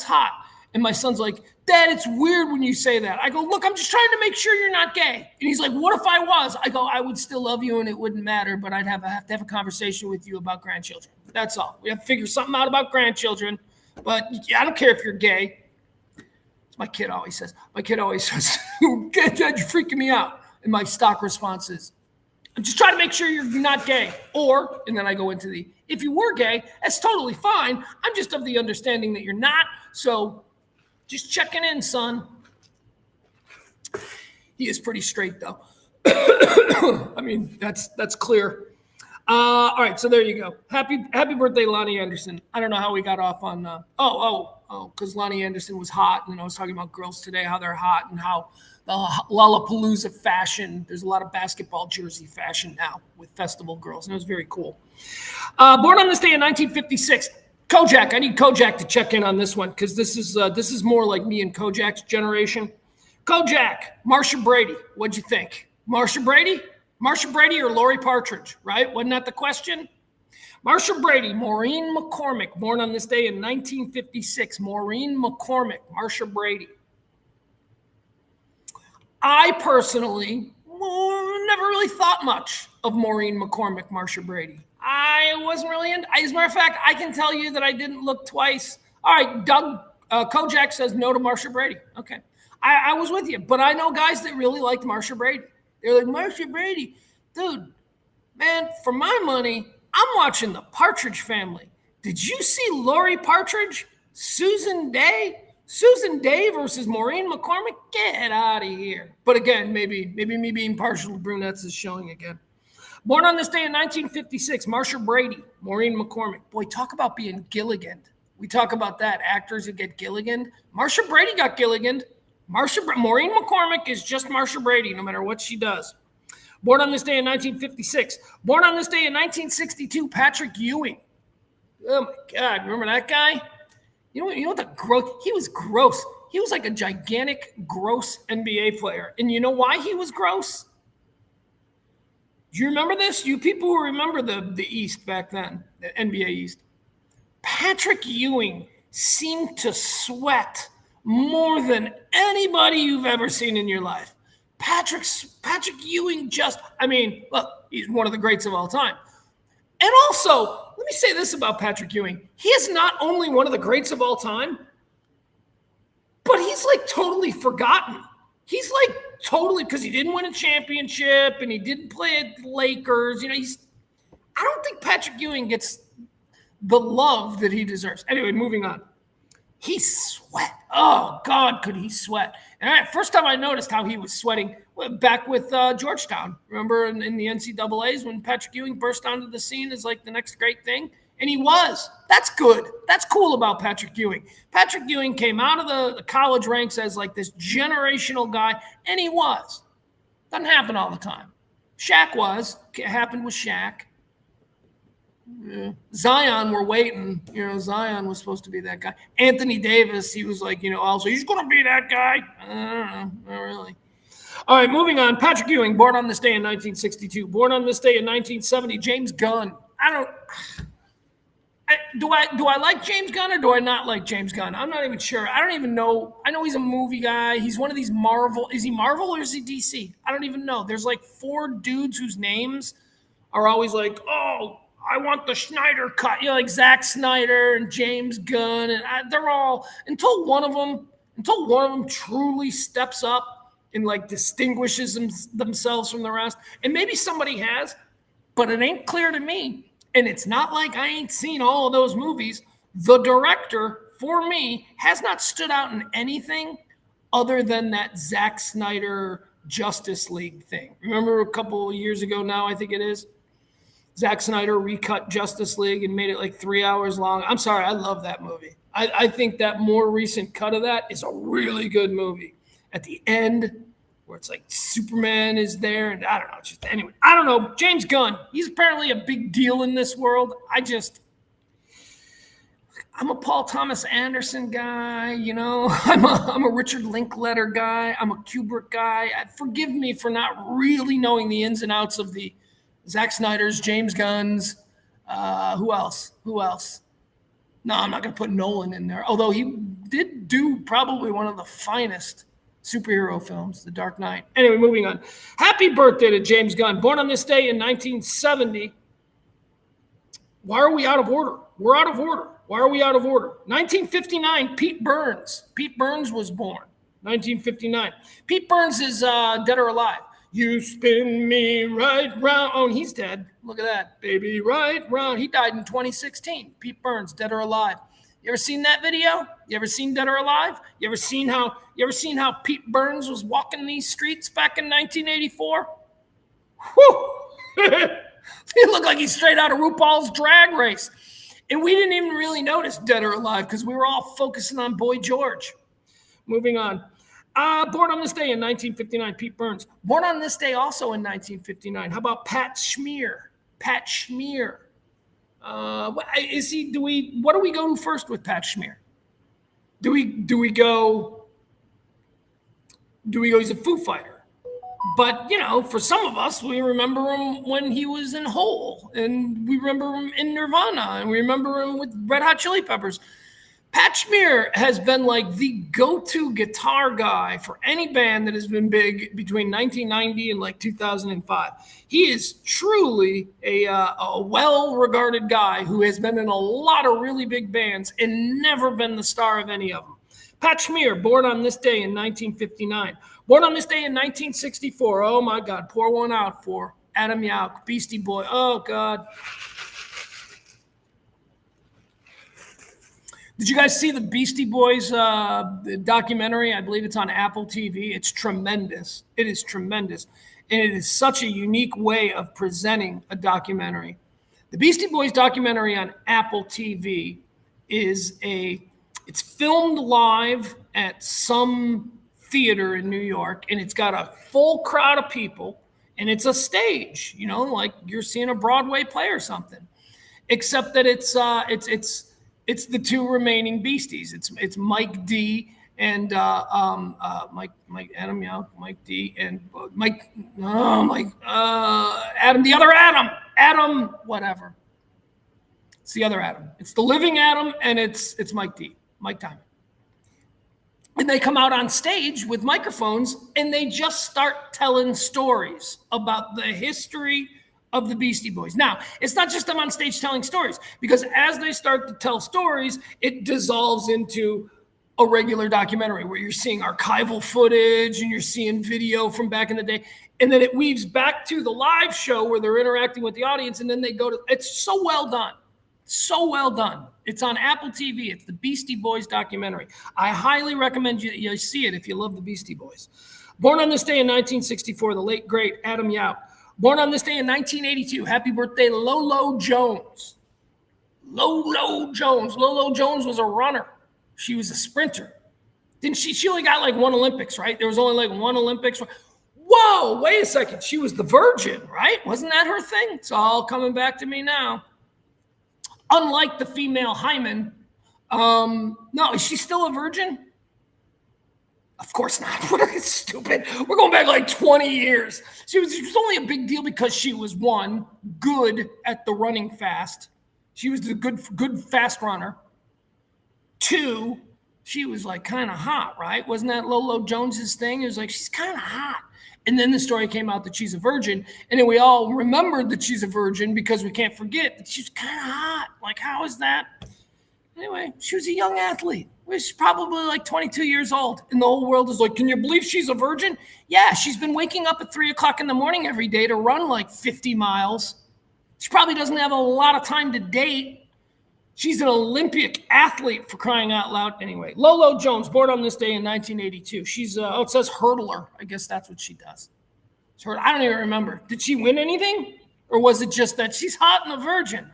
hot. And my son's like, Dad, it's weird when you say that. I go, look, I'm just trying to make sure you're not gay. And he's like, what if I was? I go, I would still love you and it wouldn't matter, but I'd have to have a conversation with you about grandchildren. That's all. We have to figure something out about grandchildren. But I don't care if you're gay. As my kid always says, Dad, you're freaking me out. And my stock response is, I'm just trying to make sure you're not gay. Or, and then I go into if you were gay, that's totally fine. I'm just of the understanding that you're not. So just checking in, son. He is pretty straight, though. I mean, that's clear. All right, so there you go. Happy birthday, Lonnie Anderson. I don't know how we got off on because Lonnie Anderson was hot, and I was talking about girls today, how they're hot, and how Lollapalooza fashion. There's a lot of basketball jersey fashion now with festival girls, and it was very cool. Born on this day in 1956. Kojak, I need Kojak to check in on this one because this is more like me and Kojak's generation. Kojak, Marcia Brady, what'd you think? Marcia Brady or Lori Partridge, right? Wasn't that the question? Marcia Brady, Maureen McCormick, born on this day in 1956. Maureen McCormick, Marcia Brady. I personally never really thought much of Maureen McCormick, Marcia Brady. I wasn't really into. As a matter of fact, I can tell you that I didn't look twice. All right, Doug Kojak says no to Marcia Brady. Okay, I was with you, but I know guys that really liked Marcia Brady. They're like, Marcia Brady, dude, man, for my money, I'm watching the Partridge Family. Did you see Lori Partridge, Susan Day? Susan Day versus Maureen McCormick? Get out of here. But again, maybe me being partial to brunettes is showing again. Born on this day in 1956, Marcia Brady, Maureen McCormick. Boy, talk about being Gilligan. We talk about that, actors who get Gilligan. Marcia Brady got Gilligan. Maureen McCormick is just Marcia Brady, no matter what she does. Born on this day in 1956. Born on this day in 1962, Patrick Ewing. Oh my God, remember that guy? You know what the gross? He was gross. He was like a gigantic, gross NBA player. And you know why he was gross? Do you remember this? You people who remember the East back then, the NBA East. Patrick Ewing seemed to sweat more than anybody you've ever seen in your life. Patrick Ewing look, he's one of the greats of all time. And also, let me say this about Patrick Ewing. He is not only one of the greats of all time, but he's like totally forgotten. He's like totally, because he didn't win a championship and he didn't play at the Lakers. I don't think Patrick Ewing gets the love that he deserves. Anyway, moving on. He sweat. Oh, God, could he sweat. And first time I noticed how he was sweating back with Georgetown. Remember in the NCAAs when Patrick Ewing burst onto the scene as like the next great thing? And he was. That's good. That's cool about Patrick Ewing. Patrick Ewing came out of the college ranks as like this generational guy, and he was. Doesn't happen all the time. Shaq was. It happened with Shaq. Yeah. Zion, we're waiting. Zion was supposed to be that guy. Anthony Davis, he was like, also, he's going to be that guy. I don't know. Not really. All right, moving on. Patrick Ewing, born on this day in 1962. Born on this day in 1970. James Gunn. Do I like James Gunn or do I not like James Gunn? I'm not even sure. I don't even know. I know he's a movie guy. He's one of these Marvel. Is he Marvel or is he DC? I don't even know. There's like 4 dudes whose names are always like, oh, I want the Snyder cut. Like Zack Snyder and James Gunn, and they're all until one of them truly steps up and like distinguishes themselves from the rest. And maybe somebody has, but it ain't clear to me. And it's not like I ain't seen all of those movies. The director, for me, has not stood out in anything other than that Zack Snyder Justice League thing. Remember a couple of years ago now, I think it is? Zack Snyder recut Justice League and made it like 3 hours long. I'm sorry, I love that movie. I think that more recent cut of that is a really good movie. At the end, where it's like Superman is there, and I don't know. Anyway, I don't know. James Gunn, he's apparently a big deal in this world. I'm a Paul Thomas Anderson guy, I'm a Richard Linklater guy. I'm a Kubrick guy. Forgive me for not really knowing the ins and outs of the Zack Snyder's, James Gunn's. Who else? No, I'm not going to put Nolan in there. Although he did do probably one of the finest superhero films, The Dark Knight. Anyway, moving on. Happy birthday to James Gunn. Born on this day in 1970. Why are we out of order? We're out of order. Why are we out of order? 1959, Pete Burns. Pete Burns was born. 1959. Pete Burns is dead or alive. You spin me right round. Oh, and he's dead. Look at that, baby, right round. He died in 2016. Pete Burns, dead or alive. You ever seen that video? You ever seen Dead or Alive? You ever seen how Pete Burns was walking these streets back in 1984? Whew! He looked like he's straight out of RuPaul's Drag Race. And we didn't even really notice Dead or Alive because we were all focusing on Boy George. Moving on. Born on this day in 1959, Pete Burns. Born on this day also in 1959. How about Pat Schmear? Pat Schmear. Is he? What do we go to first with Pat Schmear? Do we go? He's a Foo Fighter, but for some of us, we remember him when he was in Hole, and we remember him in Nirvana, and we remember him with Red Hot Chili Peppers. Pat Schmear has been like the go-to guitar guy for any band that has been big between 1990 and like 2005. He is truly a well-regarded guy who has been in a lot of really big bands and never been the star of any of them. Pat Schmear, born on this day in 1959. Born on this day in 1964. Oh, my God. Pour one out for Adam Yauch, Beastie Boy. Oh, God. Did you guys see the Beastie Boys documentary? I believe it's on Apple TV. It's tremendous. It is tremendous. And it is such a unique way of presenting a documentary. The Beastie Boys documentary on Apple TV it's filmed live at some theater in New York, and it's got a full crowd of people, and it's a stage, like you're seeing a Broadway play or something. Except that it's the 2 remaining Beasties. It's Mike D and Mike Adam Yauch, Mike D and Adam, the other Adam, whatever. It's the other Adam. It's the living Adam, and it's Mike D, Mike Diamond. And they come out on stage with microphones, and they just start telling stories about the history of the Beastie Boys. Now, it's not just them on stage telling stories, because as they start to tell stories, it dissolves into a regular documentary where you're seeing archival footage and you're seeing video from back in the day. And then it weaves back to the live show where they're interacting with the audience. And then they go to, it's so well done. So well done. It's on Apple TV. It's the Beastie Boys documentary. I highly recommend you see it if you love the Beastie Boys. Born on this day in 1964, the late, great Adam Yauch. Born on this day in 1982, happy birthday, Lolo Jones. Lolo Jones. Lolo Jones was a runner. She was a sprinter. Didn't she? She only got like one Olympics, right? There was only like one Olympics. Whoa, wait a second. She was the virgin, right? Wasn't that her thing? It's all coming back to me now. Unlike the female hymen, no, is she still a virgin? Of course not. It's stupid. We're going back like 20 years. She was only a big deal because she was, one, good at the running fast. She was a good fast runner. Two, she was like kind of hot, right? Wasn't that Lolo Jones's thing? It was like, she's kind of hot. And then the story came out that she's a virgin. And then we all remembered that she's a virgin because we can't forget that she's kind of hot. Like, how is that? Anyway, she was a young athlete. She's probably like 22 years old. And the whole world is like, can you believe she's a virgin? Yeah, she's been waking up at 3 o'clock in the morning every day to run like 50 miles. She probably doesn't have a lot of time to date. She's an Olympic athlete, for crying out loud. Anyway, Lolo Jones, born on this day in 1982. She's, it says hurdler. I guess that's what she does. I don't even remember. Did she win anything? Or was it just that she's hot and a virgin?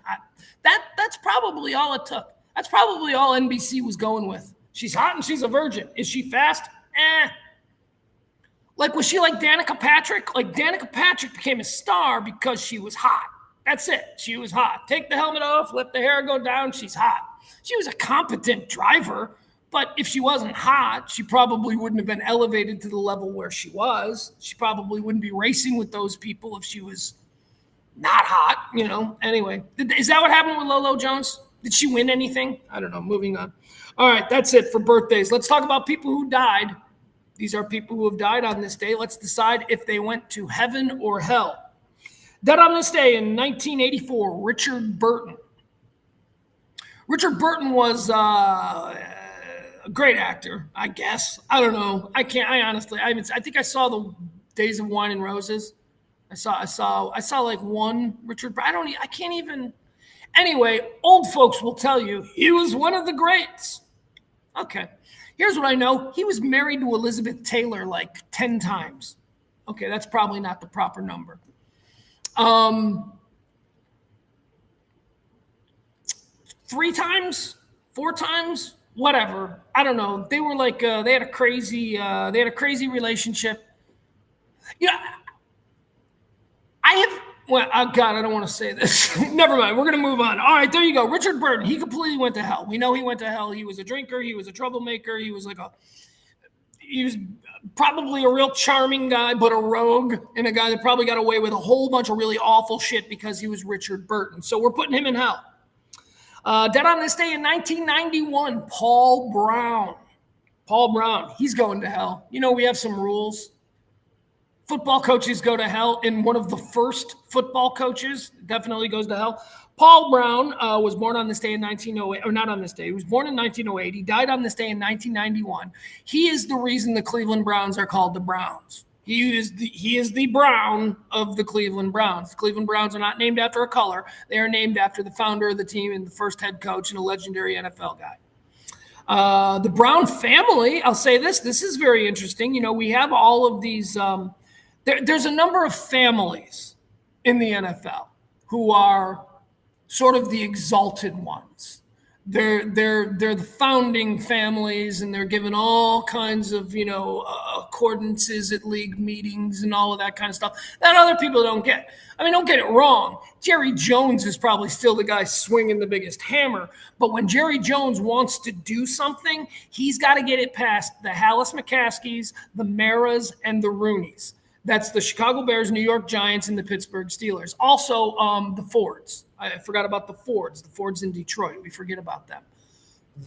That's probably all it took. That's probably all NBC was going with. She's hot and she's a virgin. Is she fast? Like, was she like Danica Patrick? Like, Danica Patrick became a star because she was hot. That's it. She was hot. Take the helmet off, let the hair go down. She's hot. She was a competent driver, but if she wasn't hot, she probably wouldn't have been elevated to the level where she was. She probably wouldn't be racing with those people if she was not hot, you know. Anyway, is that what happened with Lolo Jones? Did she win anything? I don't know. Moving on. All right, that's it for birthdays. Let's talk about people who died. These are people who have died on this day. Let's decide if they went to heaven or hell. Dead on this day in 1984, Richard Burton. Richard Burton was a great actor, I guess. I don't know. I think I saw the Days of Wine and Roses. I saw like one Richard. I can't even. Anyway, old folks will tell you he was one of the greats. Okay, here's what I know. He was married to Elizabeth Taylor like 10 times. Okay, that's probably not the proper number. 3 times, 4 times, whatever. I don't know. They were like they had a crazy relationship. Yeah, oh God, I don't want to say this. Never mind. We're going to move on. All right, there you go. Richard Burton. He completely went to hell. We know he went to hell. He was a drinker. He was a troublemaker. He was probably a real charming guy, but a rogue, and a guy that probably got away with a whole bunch of really awful shit because he was Richard Burton. So we're putting him in hell. Dead on this day in 1991, Paul Brown. Paul Brown, he's going to hell. You know, we have some rules. Football coaches go to hell, and one of the first football coaches definitely goes to hell. Paul Brown was born on this day in 1908, or not on this day. He was born in 1908. He died on this day in 1991. He is the reason the Cleveland Browns are called the Browns. He is the Brown of the Cleveland Browns. The Cleveland Browns are not named after a color. They are named after the founder of the team and the first head coach and a legendary NFL guy. The Brown family, I'll say this is very interesting. You know, we have all of these there's a number of families in the NFL who are sort of the exalted ones. They're the founding families, and they're given all kinds of, you know, accordances at league meetings and all of that kind of stuff that other people don't get. I mean, don't get it wrong. Jerry Jones is probably still the guy swinging the biggest hammer, but when Jerry Jones wants to do something, he's got to get it past the Hallis McCaskies, the Maras, and the Rooneys. That's the Chicago Bears, New York Giants, and the Pittsburgh Steelers. Also, the Fords. I forgot about the Fords. The Fords in Detroit. We forget about them.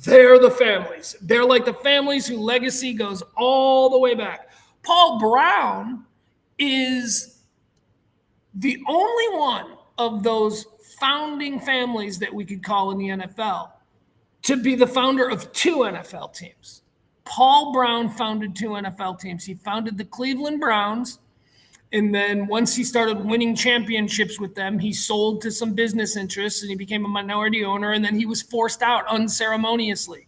They're the families. They're like the families whose legacy goes all the way back. Paul Brown is the only one of those founding families that we could call in the NFL to be the founder of 2 NFL teams. Paul Brown founded 2 NFL teams. He founded the Cleveland Browns, and then once he started winning championships with them, he sold to some business interests, and he became a minority owner, and then he was forced out unceremoniously.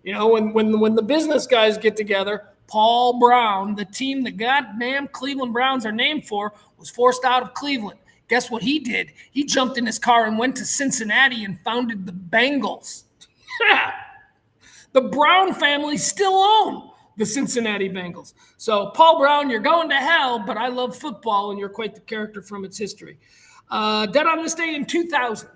You know, when the business guys get together, Paul Brown, the team the goddamn Cleveland Browns are named for, was forced out of Cleveland. Guess what he did? He jumped in his car and went to Cincinnati and founded the Bengals. The Brown family still own the Cincinnati Bengals. So, Paul Brown, you're going to hell, but I love football, and you're quite the character from its history. Dead on this day in 2000,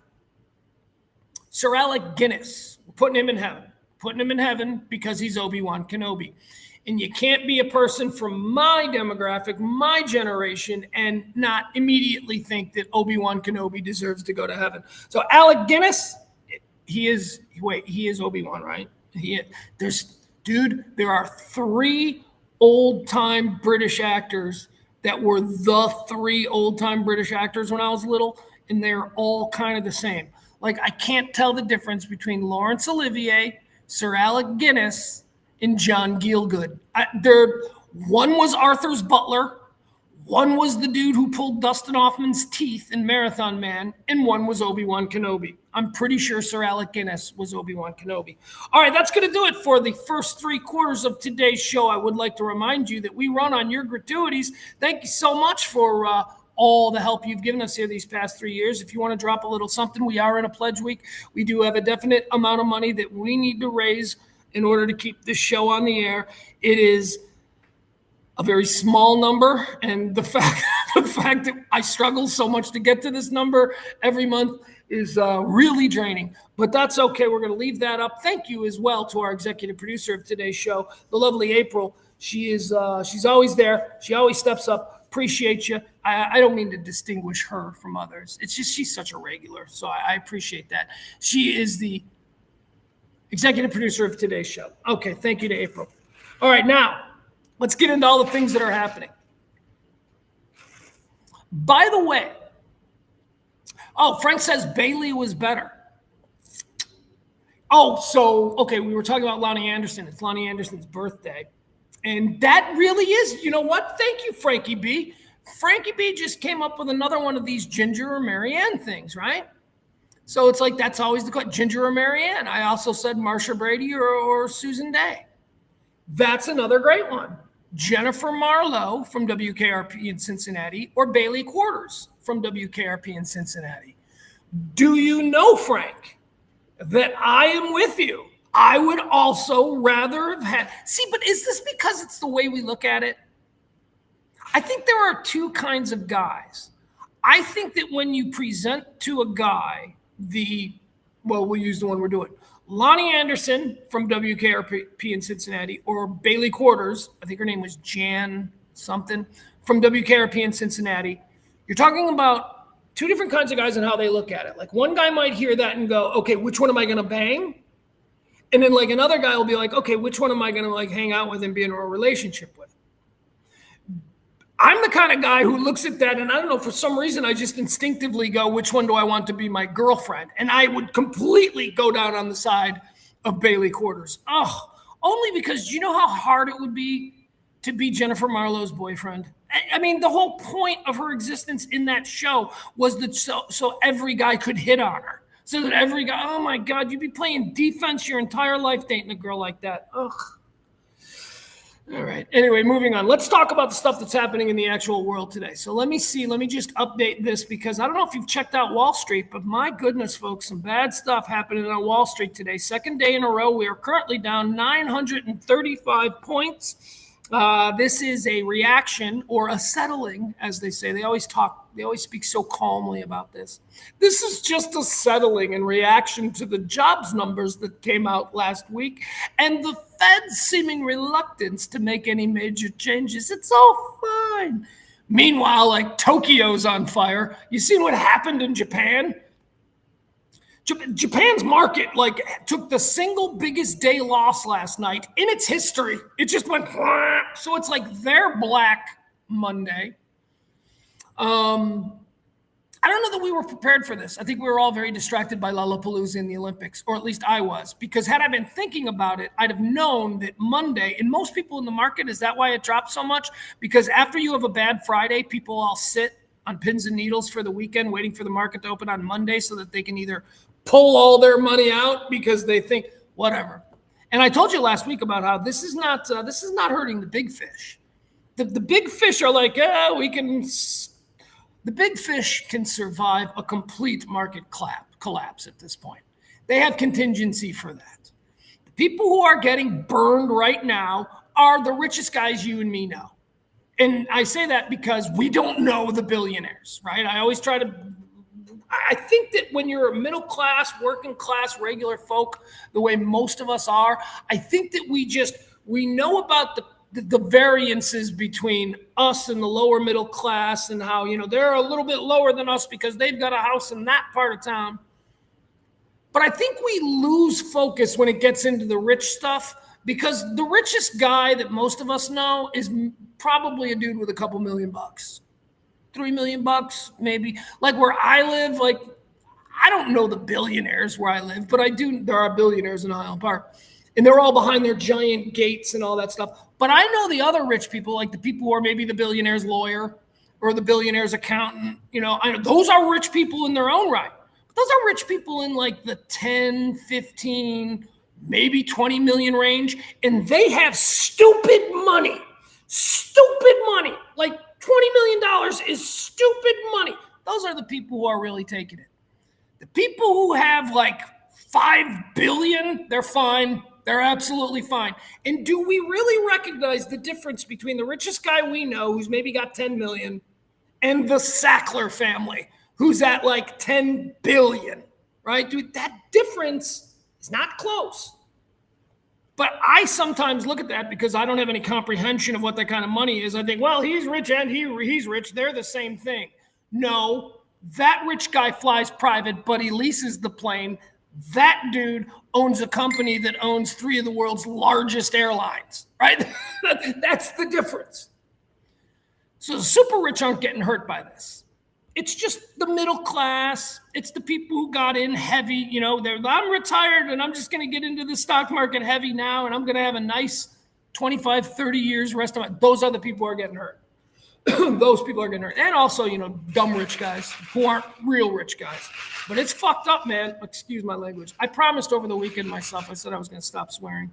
Sir Alec Guinness. We're putting him in heaven. Putting him in heaven because he's Obi-Wan Kenobi. And you can't be a person from my demographic, my generation, and not immediately think that Obi-Wan Kenobi deserves to go to heaven. So Alec Guinness, he is Obi-Wan, right? There are 3 old-time British actors that were the 3 old-time British actors when I was little, and they're all kind of the same. Like, I can't tell the difference between Laurence Olivier, Sir Alec Guinness, and John Gielgud. One was Arthur's butler, one was the dude who pulled Dustin Hoffman's teeth in Marathon Man, and one was Obi-Wan Kenobi. I'm pretty sure Sir Alec Guinness was Obi-Wan Kenobi. All right, that's going to do it for the first 3 quarters of today's show. I would like to remind you that we run on your gratuities. Thank you so much for all the help you've given us here these past 3 years. If you want to drop a little something, we are in a pledge week. We do have a definite amount of money that we need to raise in order to keep this show on the air. It is a very small number, and the fact that I struggle so much to get to this number every month is really draining. But that's okay. We're going to leave that up. Thank you as well to our executive producer of today's show, the lovely April. She's always there. She always steps up. Appreciate you. I don't mean to distinguish her from others. It's just she's such a regular, so I appreciate that. She is the executive producer of today's show. Okay, thank you to April. All right, now let's get into all the things that are happening. By the way, Frank says Bailey was better. Okay, we were talking about Lonnie Anderson. It's Lonnie Anderson's birthday. And that really is, you know what? Thank you, Frankie B. Frankie B just came up with another one of these Ginger or Marianne things, right? So it's like that's always the question, Ginger or Marianne. I also said Marsha Brady or Susan Day. That's another great one. Jennifer Marlowe from WKRP in Cincinnati or Bailey Quarters from WKRP in Cincinnati. Do you know, Frank, that I am with you? I would also rather have had... See, but is this because it's the way we look at it? I think there are 2 kinds of guys. I think that when you present to a guy we'll use the one we're doing, Lonnie Anderson from WKRP in Cincinnati or Bailey Quarters, I think her name was Jan something, from WKRP in Cincinnati, you're talking about 2 different kinds of guys and how they look at it. Like, one guy might hear that and go, okay, which one am I going to bang? And then like another guy will be like, okay, which one am I going to like hang out with and be in a relationship with? I'm the kind of guy who looks at that and I don't know, for some reason, I just instinctively go, which one do I want to be my girlfriend? And I would completely go down on the side of Bailey Quarters. Only because you know how hard it would be to be Jennifer Marlowe's boyfriend? I mean, the whole point of her existence in that show was that so every guy could hit on her. So that every guy, oh my God, you'd be playing defense your entire life dating a girl like that. Ugh. All right. Anyway, moving on. Let's talk about the stuff that's happening in the actual world today. So let me just update this because I don't know if you've checked out Wall Street, but my goodness, folks, some bad stuff happening on Wall Street today. Second day in a row, we are currently down 935 points. This is a reaction or a settling, as they say. They always speak so calmly about this. This is just a settling in reaction to the jobs numbers that came out last week and the Fed's seeming reluctance to make any major changes. It's all fine. Meanwhile, like Tokyo's on fire. You seen what happened in Japan? Japan's market took the single biggest day loss last night in its history. It just went, so it's like their Black Monday. I don't know that we were prepared for this. I think we were all very distracted by Lollapalooza in the Olympics, or at least I was, because had I been thinking about it, I'd have known that Monday, and most people in the market, is that why it dropped so much? Because after you have a bad Friday, people all sit on pins and needles for the weekend, waiting for the market to open on Monday so that they can either pull all their money out because they think whatever. And I told you last week about how this is not hurting the big fish. The big fish are like, we can The big fish can survive a complete market collapse at this point. They have contingency for that. The people who are getting burned right now are the richest guys you and me know. And I say that because we don't know the billionaires, right? I think that when you're a middle class, working class, regular folk, the way most of us are, I think that we know about the variances between us and the lower middle class and how, they're a little bit lower than us because they've got a house in that part of town. But I think we lose focus when it gets into the rich stuff, because the richest guy that most of us know is probably a dude with a couple $1 million, $3 million, maybe. Like where I live, I don't know the billionaires where I live, but there are billionaires in Highland Park. And they're all behind their giant gates and all that stuff. But I know the other rich people, like the people who are maybe the billionaire's lawyer or the billionaire's accountant. I know those are rich people in their own right. But those are rich people in like the 10, 15, maybe 20 million range. And they have stupid money. Like $20 million is stupid money. Those are the people who are really taking it. The people who have like 5 billion, they're fine. They're absolutely fine. And do we really recognize the difference between the richest guy we know, who's maybe got 10 million, and the Sackler family, who's at like 10 billion, right? Dude, that difference is not close. But I sometimes look at that because I don't have any comprehension of what that kind of money is. I think, well, he's rich and he's rich. They're the same thing. No, that rich guy flies private, but he leases the plane. That dude owns a company that owns 3 of the world's largest airlines, right? That's the difference. So the super rich aren't getting hurt by this. It's just the middle class. It's the people who got in heavy. I'm retired and I'm just going to get into the stock market heavy now, and I'm going to have a nice 25, 30 years rest of my. Those are the people who are getting hurt. Those people are getting hurt. And also, dumb rich guys who aren't real rich guys. But it's fucked up, man. Excuse my language. I promised over the weekend myself, I said I was going to stop swearing.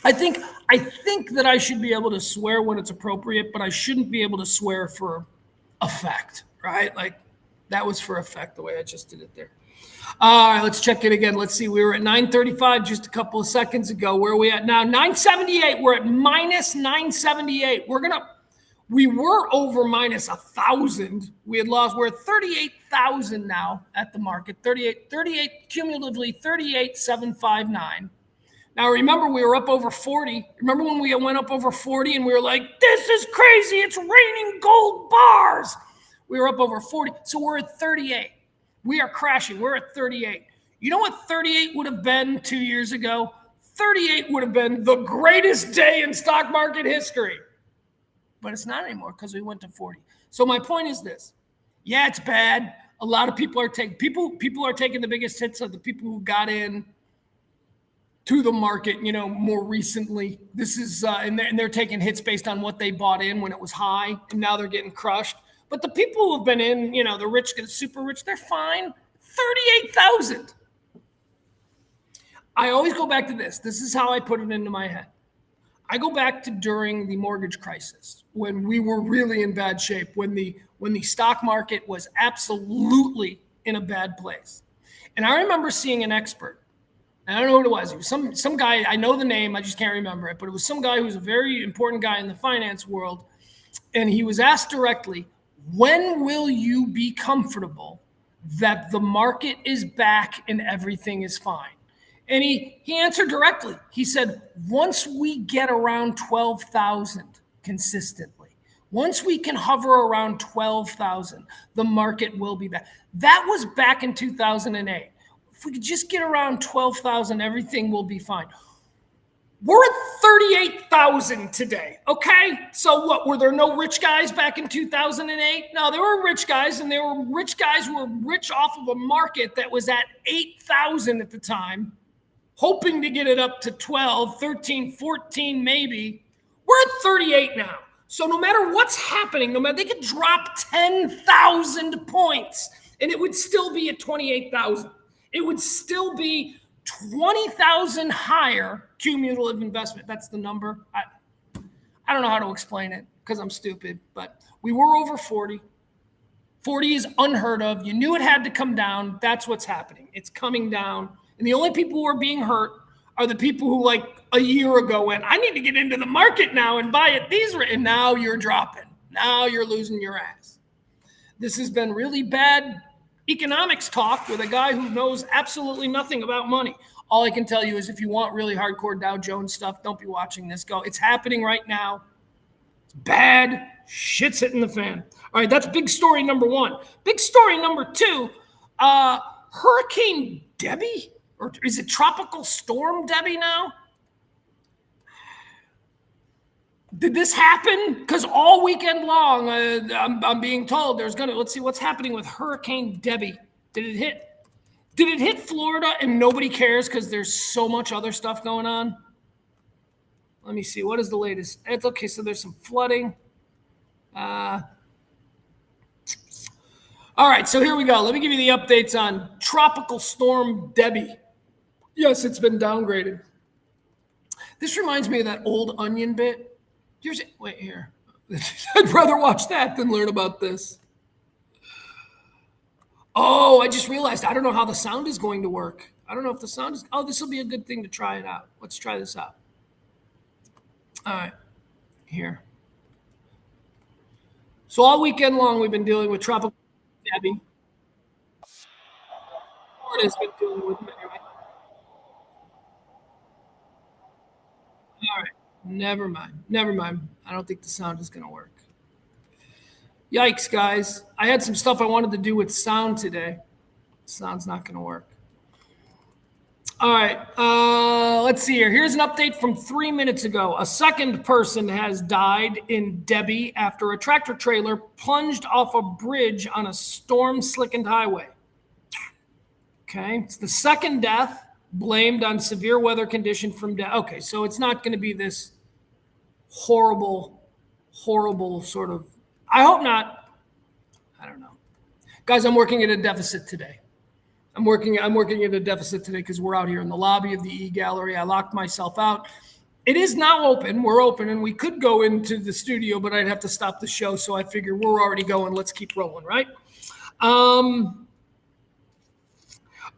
I think that I should be able to swear when it's appropriate, but I shouldn't be able to swear for effect, right? Like that was for effect the way I just did it there. All right, let's check it again. Let's see. We were at 935 just a couple of seconds ago. Where are we at now? 978. We're at minus 978. We were over minus 1,000. We had lost. We're at 38,000 now at the market. 38 cumulatively, 38,759. Now, remember, we were up over 40. Remember when we went up over 40 and we were like, this is crazy. It's raining gold bars. We were up over 40. So we're at 38. We are crashing. We're at 38. You know what 38 would have been 2 years ago? 38 would have been the greatest day in stock market history. But it's not anymore because we went to 40. So my point is this. Yeah, it's bad. A lot of people are taking the biggest hits of the people who got in to the market, more recently. This is and they're taking hits based on what they bought in when it was high, and now they're getting crushed. But the people who have been in, the rich, the super rich, they're fine. 38,000. I always go back to this. This is how I put it into my head. I go back to during the mortgage crisis when we were really in bad shape, when the stock market was absolutely in a bad place. And I remember seeing an expert. I don't know what it was. It was some guy, I know the name, I just can't remember it, but it was some guy who's a very important guy in the finance world. And he was asked directly, when will you be comfortable that the market is back and everything is fine? And he answered directly. He said, once we get around 12,000 consistently, once we can hover around 12,000, the market will be back. That was back in 2008. If we could just get around 12,000, everything will be fine. We're at 38,000 today, okay? So what, were there no rich guys back in 2008? No, there were rich guys, and there were rich guys who were rich off of a market that was at 8,000 at the time, hoping to get it up to 12, 13, 14 maybe. We're at 38 now. So no matter what's happening, they could drop 10,000 points, and it would still be at 28,000. It would still be 20,000 higher cumulative investment. That's the number. I don't know how to explain it because I'm stupid, but we were over 40. 40 is unheard of. You knew it had to come down. That's what's happening. It's coming down. And the only people who are being hurt are the people who like a year ago went, I need to get into the market now and buy it. And now you're dropping. Now you're losing your ass. This has been really bad economics talk with a guy who knows absolutely nothing about money. All I can tell you is if you want really hardcore Dow Jones stuff, don't be watching this. Go. It's happening right now. It's bad. Shit's hitting the fan. All right, that's big story number one. Big story number two, Hurricane Debbie, or is it Tropical Storm Debbie now? Did this happen? Because all weekend long, I'm being told let's see what's happening with Hurricane Debbie. Did it hit Florida and nobody cares because there's so much other stuff going on? Let me see. What is the latest? It's okay. So there's some flooding. All right. So here we go. Let me give you the updates on Tropical Storm Debbie. Yes, it's been downgraded. This reminds me of that old Onion bit. Wait here. I'd rather watch that than learn about this. Oh, I just realized I don't know how the sound is going to work. I don't know if the sound is. Oh, this will be a good thing to try it out. Let's try this out. All right, here. So all weekend long, we've been dealing with Tropical Debbie. Florida's been dealing with it anyway. All right, never mind. I don't think the sound is going to work. Yikes, guys. I had some stuff I wanted to do with sound today. Sound's not going to work. All right, let's see here. Here's an update from 3 minutes ago. A second person has died in Debbie after a tractor trailer plunged off a bridge on a storm-slickened highway. Okay, it's the second death blamed on severe weather condition from Debbie. Okay, so it's not going to be this horrible sort of. I hope not. I don't know. Guys, I'm working at a deficit today. I'm working at a deficit today because we're out here in the lobby of the e-gallery. I locked myself out. It is now open. We're open, and we could go into the studio, but I'd have to stop the show. So I figure we're already going. Let's keep rolling, right? Iran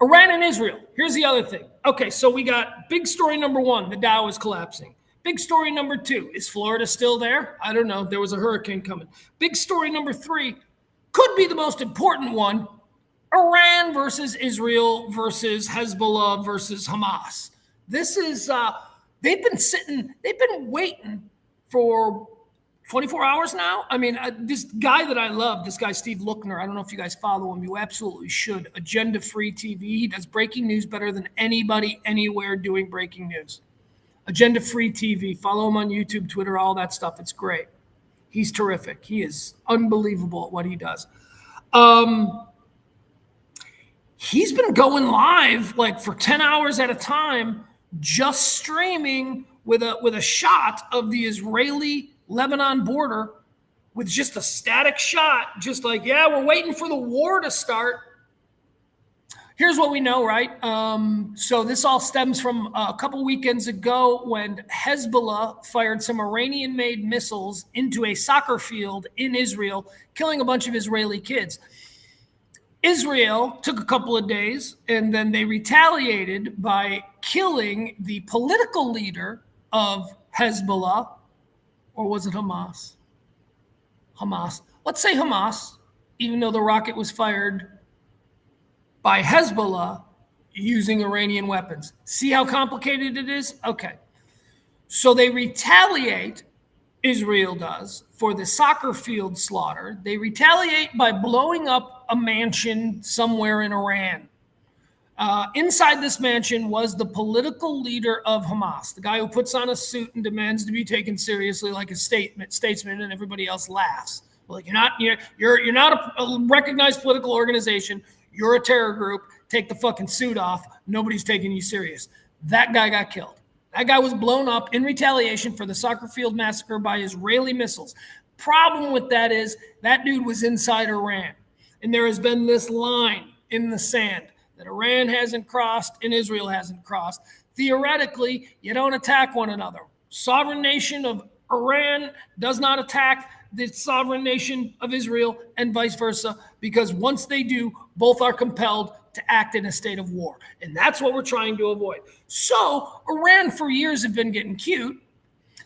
and Israel. Here's the other thing. Okay, so we got big story number one. The Dow is collapsing. Big story number two. Is Florida still there? I don't know. There was a hurricane coming. Big story number three could be the most important one. Iran versus Israel versus Hezbollah versus Hamas. This is, they've been waiting for 24 hours now. I mean, this guy that I love, this guy, Steve Lookner, I don't know if you guys follow him. You absolutely should. Agenda Free TV. He does breaking news better than anybody anywhere doing breaking news. Agenda Free TV. Follow him on YouTube, Twitter, all that stuff. It's great. He's terrific. He is unbelievable at what he does. He's been going live like for 10 hours at a time, just streaming with a shot of the Israeli-Lebanon border with just a static shot, just like, yeah, we're waiting for the war to start. Here's what we know, right? So this all stems from a couple weekends ago when Hezbollah fired some Iranian-made missiles into a soccer field in Israel, killing a bunch of Israeli kids. Israel took a couple of days, and then they retaliated by killing the political leader of Hezbollah, or was it Hamas? Hamas. Let's say Hamas, even though the rocket was fired by Hezbollah using Iranian weapons. See how complicated it is? Okay. So they retaliate, Israel does, for the soccer field slaughter. They retaliate by blowing up a mansion somewhere in Iran. Inside this mansion was the political leader of Hamas, the guy who puts on a suit and demands to be taken seriously like a statesman, and everybody else laughs. Like, you're not a recognized political organization. You're a terror group. Take the fucking suit off. Nobody's taking you serious. That guy got killed. That guy was blown up in retaliation for the soccer field massacre by Israeli missiles. Problem with that is that dude was inside Iran. And there has been this line in the sand that Iran hasn't crossed and Israel hasn't crossed. Theoretically, you don't attack one another. Sovereign nation of Iran does not attack the sovereign nation of Israel and vice versa, because once they do, both are compelled to act in a state of war. And that's what we're trying to avoid. So Iran for years have been getting cute.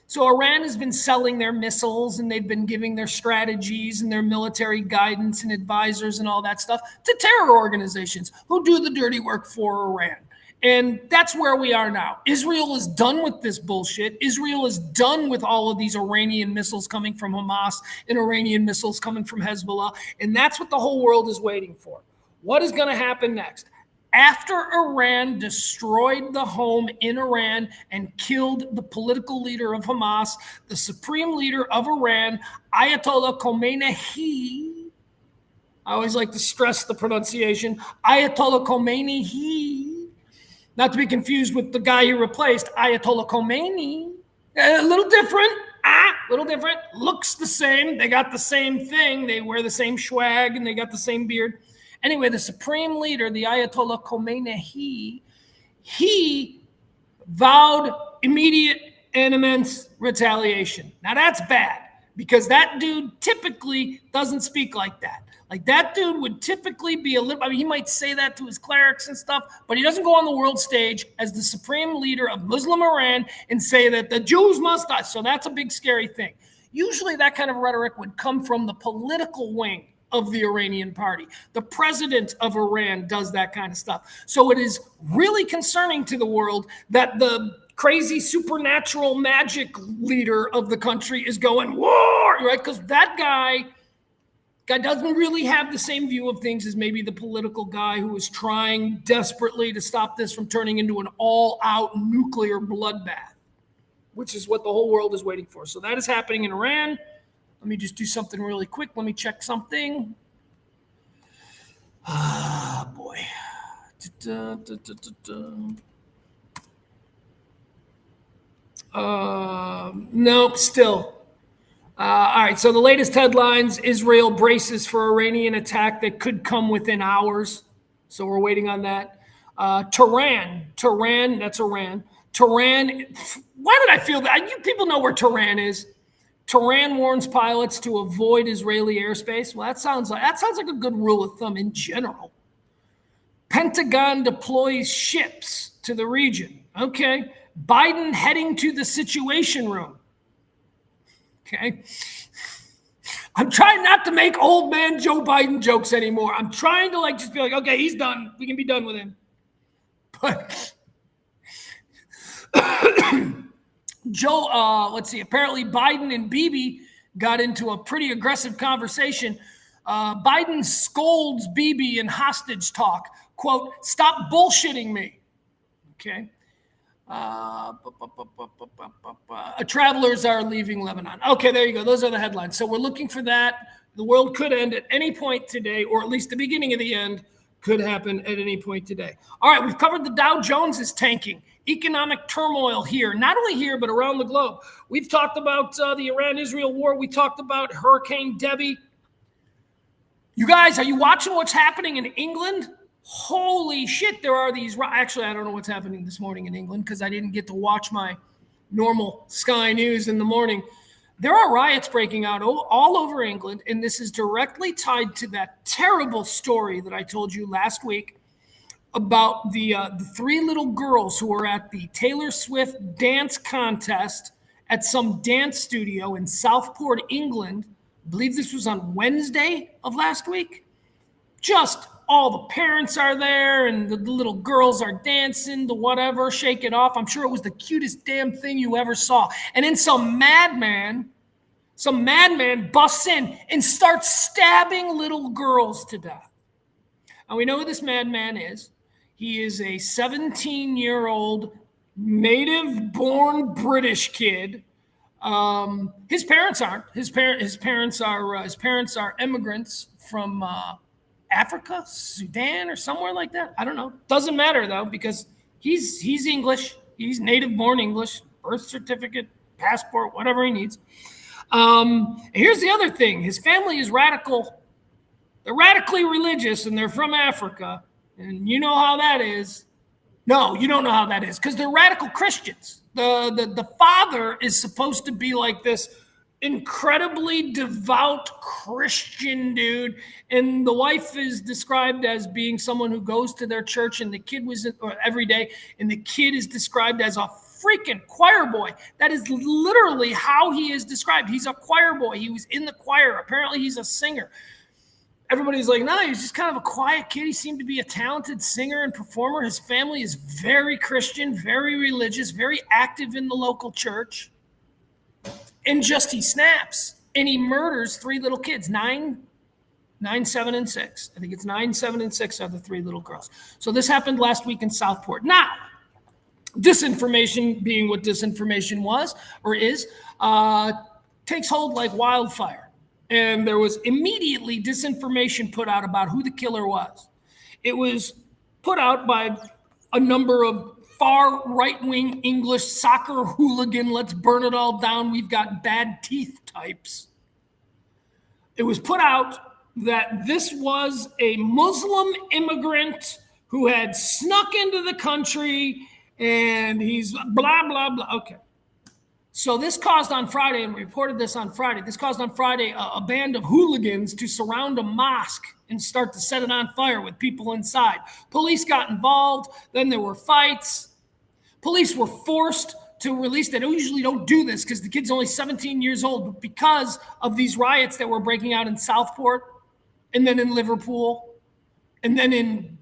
So Iran has been selling their missiles, and they've been giving their strategies and their military guidance and advisors and all that stuff to terror organizations who do the dirty work for Iran. And that's where we are now. Israel is done with this bullshit. Israel is done with all of these Iranian missiles coming from Hamas and Iranian missiles coming from Hezbollah. And that's what the whole world is waiting for. What is going to happen next? After Iran destroyed the home in Iran and killed the political leader of Hamas, the supreme leader of Iran, Ayatollah Khomeini, I always like to stress the pronunciation, Ayatollah Khomeini, not to be confused with the guy who replaced Ayatollah Khomeini. A little different, looks the same. They got the same thing. They wear the same swag and they got the same beard. Anyway, the supreme leader, the Ayatollah Khomeini, he vowed immediate and immense retaliation. Now that's bad, because that dude typically doesn't speak like that. Like, that dude would typically be he might say that to his clerics and stuff, but he doesn't go on the world stage as the supreme leader of Muslim Iran and say that the Jews must die. So that's a big, scary thing. Usually that kind of rhetoric would come from the political wing of the Iranian party. The president of Iran does that kind of stuff. So it is really concerning to the world that the crazy supernatural magic leader of the country is going war, right? Because that guy doesn't really have the same view of things as maybe the political guy who is trying desperately to stop this from turning into an all-out nuclear bloodbath, which is what the whole world is waiting for. So that is happening in Iran. Let me just do something really quick. Let me check something. Ah, boy. Nope, still. All right, so the latest headlines: Israel braces for Iranian attack that could come within hours. So we're waiting on that. Tehran, that's Iran. Tehran, why did I feel that? You people know where Tehran is. Tehran warns pilots to avoid Israeli airspace. Well, that sounds like a good rule of thumb in general. Pentagon deploys ships to the region. Okay. Biden heading to the Situation Room. Okay. I'm trying not to make old man Joe Biden jokes anymore. I'm trying to just be like, okay, he's done. We can be done with him. But Joe, let's see. Apparently Biden and Bibi got into a pretty aggressive conversation. Biden scolds Bibi in hostage talk. Quote, "Stop bullshitting me." Okay. Travelers are leaving Lebanon. Okay, there you go. Those are the headlines. So we're looking for that. The world could end at any point today, or at least the beginning of the end could happen at any point today. All right, we've covered the Dow Jones is tanking. Economic turmoil here, not only here, but around the globe. We've talked about the Iran-Israel war. We talked about Hurricane Debbie. You guys, are you watching what's happening in England? Holy shit, there are these. Actually, I don't know what's happening this morning in England because I didn't get to watch my normal Sky News in the morning. There are riots breaking out all over England, and this is directly tied to that terrible story that I told you last week about the three little girls who were at the Taylor Swift dance contest at some dance studio in Southport, England. I believe this was on Wednesday of last week. Just all the parents are there, and the little girls are dancing, the whatever, shake it off. I'm sure it was the cutest damn thing you ever saw. And then some madman busts in and starts stabbing little girls to death. And we know who this madman is. He is a 17-year-old native-born British kid. His parents aren't. His parents are immigrants from Africa, Sudan, or somewhere like that. I don't know. Doesn't matter though, because he's English. He's native-born English. Birth certificate, passport, whatever he needs. Here's the other thing: his family is radical. They're radically religious, and they're from Africa. And you know how that is. No, you don't know how that is, because they're radical Christians. The father is supposed to be like this incredibly devout Christian dude, and the wife is described as being someone who goes to their church, and the kid was every day, and the kid is described as a freaking choir boy. That is literally how he is described. He's a choir boy. He was in the choir. Apparently he's a singer. Everybody's like, no, he's just kind of a quiet kid. He seemed to be a talented singer and performer. His family is very Christian, very religious, very active in the local church. And just he snaps and he murders 3 little kids, 9, 7, and 6. I think it's 9, 7, and 6 are the 3 little girls. So this happened last week in Southport. Now, disinformation, being what disinformation was or is, takes hold like wildfire. And there was immediately disinformation put out about who the killer was. It was put out by a number of far right-wing English soccer hooligan, let's burn it all down, we've got bad teeth types. It was put out that this was a Muslim immigrant who had snuck into the country and he's blah, blah, blah. Okay. So this caused on Friday, and we reported this on Friday, this caused on Friday a band of hooligans to surround a mosque and start to set it on fire with people inside. Police got involved. Then there were fights. Police were forced to release. They usually don't do this because the kid's only 17 years old, but because of these riots that were breaking out in Southport and then in Liverpool and then in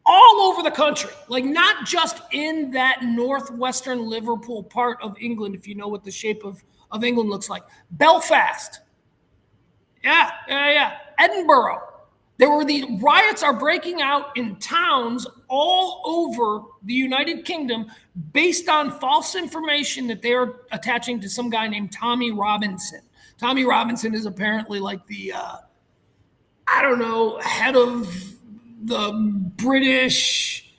all over the country, like not just in that northwestern Liverpool part of England, if you know what the shape of England looks like. Belfast. Yeah. Edinburgh. The riots are breaking out in towns all over the United Kingdom based on false information that they are attaching to some guy named Tommy Robinson. Tommy Robinson is apparently like the, head of the British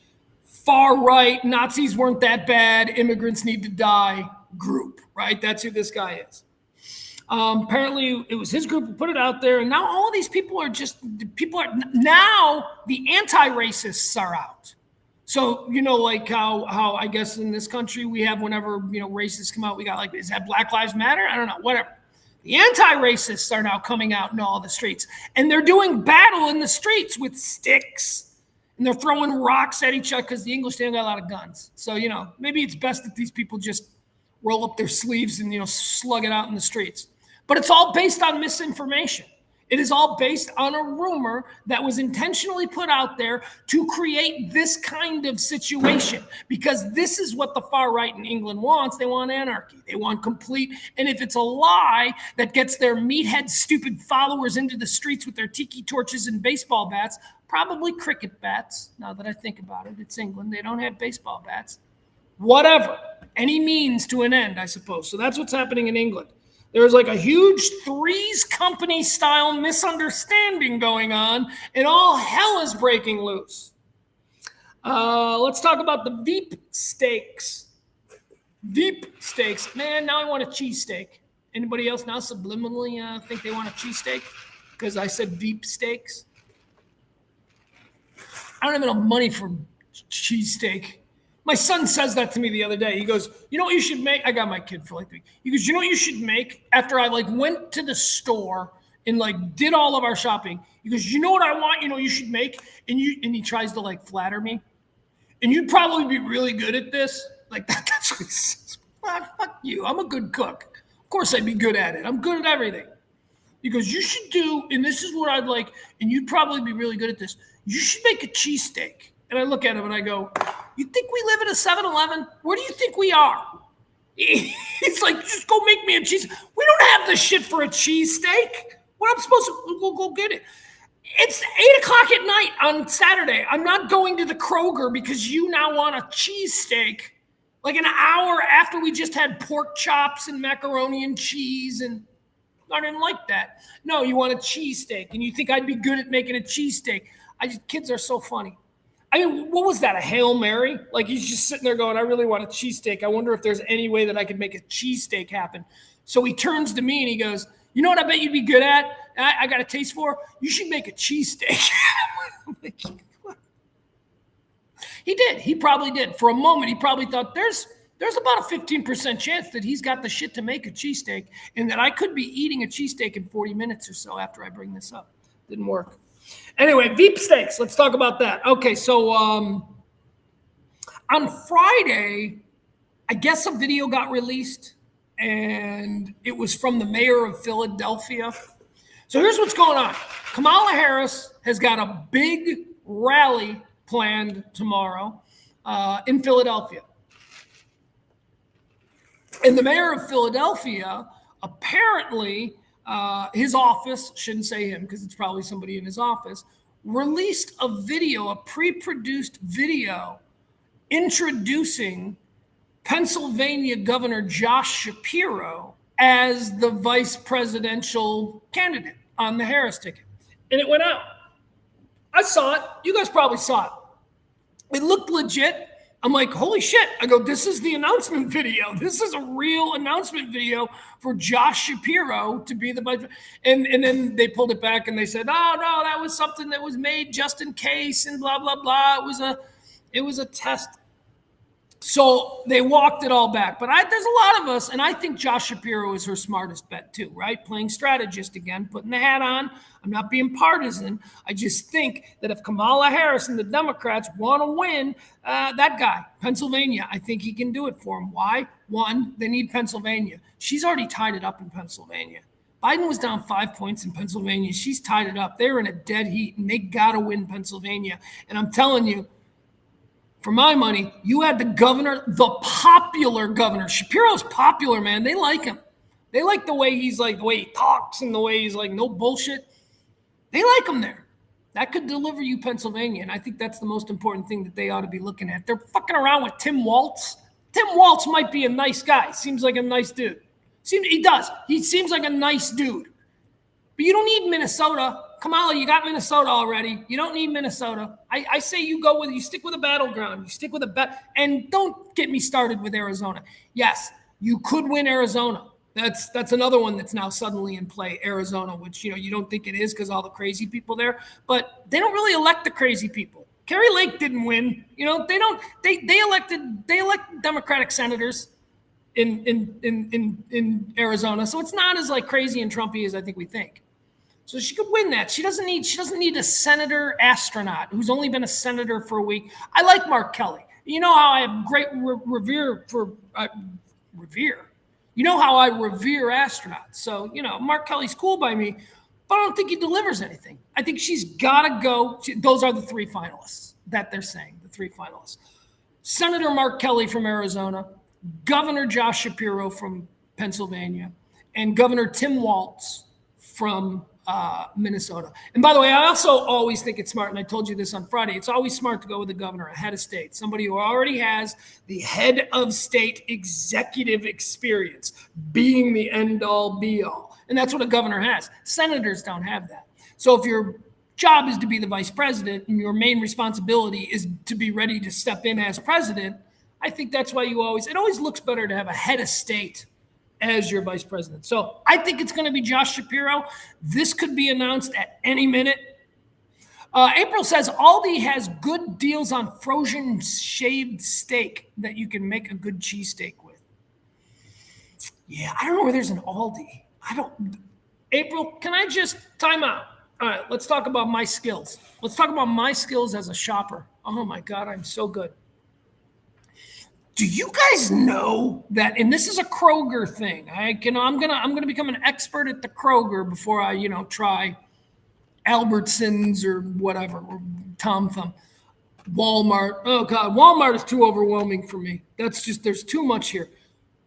far-right, Nazis weren't that bad, immigrants need to die group, right? That's who this guy is. Apparently, it was his group who put it out there, and now all these now the anti-racists are out. So, like how I guess in this country we have whenever, racists come out, we got like, is that Black Lives Matter? I don't know, whatever. The anti-racists are now coming out in all the streets, and they're doing battle in the streets with sticks, and they're throwing rocks at each other because the English, they don't got a lot of guns. So, maybe it's best that these people just roll up their sleeves and, slug it out in the streets. But it's all based on misinformation. It is all based on a rumor that was intentionally put out there to create this kind of situation, because this is what the far right in England wants. They want anarchy. They want complete. And if it's a lie that gets their meathead, stupid followers into the streets with their tiki torches and baseball bats, probably cricket bats. Now that I think about it, it's England. They don't have baseball bats. Whatever. Any means to an end, I suppose. So that's what's happening in England. There's like a huge Three's Company style misunderstanding going on, and all hell is breaking loose. Let's talk about the Veep steaks. Veep steaks. Man, now I want a cheesesteak. Anybody else now subliminally think they want a cheesesteak? Because I said Veep steaks. I don't have enough money for cheesesteak. My son says that to me the other day. He goes, you know what you should make? I got my kid for like 3 weeks. He goes, you know what you should make? After I went to the store and did all of our shopping. He goes, you know what I want? You should make? And he tries to flatter me. And you'd probably be really good at this. That's what he says. Fuck you. I'm a good cook. Of course I'd be good at it. I'm good at everything. He goes, you should do, and this is what I'd like, and you'd probably be really good at this. You should make a cheesesteak. And I look at him and I go, you think we live in a 7-Eleven? Where do you think we are? He's like, just go make me a cheese. We don't have the shit for a cheesesteak. What I'm supposed to go get it. It's 8:00 at night on Saturday. I'm not going to the Kroger because you now want a cheesesteak an hour after we just had pork chops and macaroni and cheese, and I didn't like that. No, you want a cheesesteak, and you think I'd be good at making a cheesesteak. Kids are so funny. I mean, what was that, a Hail Mary? He's just sitting there going, I really want a cheesesteak. I wonder if there's any way that I could make a cheesesteak happen. So he turns to me and he goes, you know what I bet you'd be good at? I got a taste for? You should make a cheesesteak. I'm like, what? He did. He probably did. For a moment, he probably thought, there's there's about a 15% chance that he's got the shit to make a cheesesteak and that I could be eating a cheesesteak in 40 minutes or so after I bring this up. Didn't work. Anyway, Veep steaks. Let's talk about that. Okay, so on Friday, I guess a video got released, and it was from the mayor of Philadelphia. So here's what's going on. Kamala Harris has got a big rally planned tomorrow in Philadelphia. And the mayor of Philadelphia, apparently, his office, shouldn't say him because it's probably somebody in his office, released a video, a pre-produced video introducing Pennsylvania Governor Josh Shapiro as the vice presidential candidate on the Harris ticket. And it went out. I saw it. You guys probably saw it. It looked legit. I'm like, holy shit. I go, this is the announcement video. This is a real announcement video for Josh Shapiro to be the vice. And then they pulled it back and they said, oh, no, that was something that was made just in case and blah, blah, blah. It was a test. So they walked it all back. But there's a lot of us, and I think Josh Shapiro is her smartest bet too, right? Playing strategist again, putting the hat on. I'm not being partisan. I just think that if Kamala Harris and the Democrats want to win, that guy, Pennsylvania, I think he can do it for them. Why? One, they need Pennsylvania. She's already tied it up in Pennsylvania. Biden was down 5 points in Pennsylvania. She's tied it up. They're in a dead heat, and they got to win Pennsylvania. And I'm telling you, for my money, you had the governor, the popular governor. Shapiro's popular, man. They like him. They like the way he's like, the way he talks and the way he's like, no bullshit. They like him there. That could deliver you Pennsylvania. And I think that's the most important thing that they ought to be looking at. They're fucking around with Tim Walz. Tim Walz might be a nice guy. Seems like a nice dude. He does. He seems like a nice dude. But you don't need Minnesota. Kamala, you got Minnesota already. You don't need Minnesota. I say you stick with a battleground. You stick with and don't get me started with Arizona. Yes, you could win Arizona. That's another one that's now suddenly in play, Arizona, which you don't think it is because all the crazy people there. But they don't really elect the crazy people. Kerry Lake didn't win. They elected Democratic senators in Arizona. So it's not as like crazy and Trumpy as I think we think. So she could win that. She doesn't need a senator astronaut who's only been a senator for a week. I like Mark Kelly. You know how I have great revere for revere. You know how I revere astronauts. So, Mark Kelly's cool by me, but I don't think he delivers anything. I think she's got to go. Those are the three finalists that they're saying, the three finalists. Senator Mark Kelly from Arizona, Governor Josh Shapiro from Pennsylvania, and Governor Tim Walz from Minnesota. And by the way, I also always think it's smart, and I told you this on Friday, it's always smart to go with the governor, a head of state, somebody who already has the head of state executive experience, being the end-all, be-all. And that's what a governor has. Senators don't have that. So if your job is to be the vice president and your main responsibility is to be ready to step in as president, I think that's why it always looks better to have a head of state as your vice president. So I think it's going to be Josh Shapiro. This could be announced at any minute. April says Aldi has good deals on frozen shaved steak that you can make a good cheesesteak with. Yeah, I don't know where there's an Aldi. April, can I just time out? All right, let's talk about my skills. Let's talk about my skills as a shopper. Oh my God, I'm so good. Do you guys know that, and this is a Kroger thing. I'm gonna become an expert at the Kroger before I, try Albertsons or whatever, or Tom Thumb. Walmart. Oh God, Walmart is too overwhelming for me. There's too much here.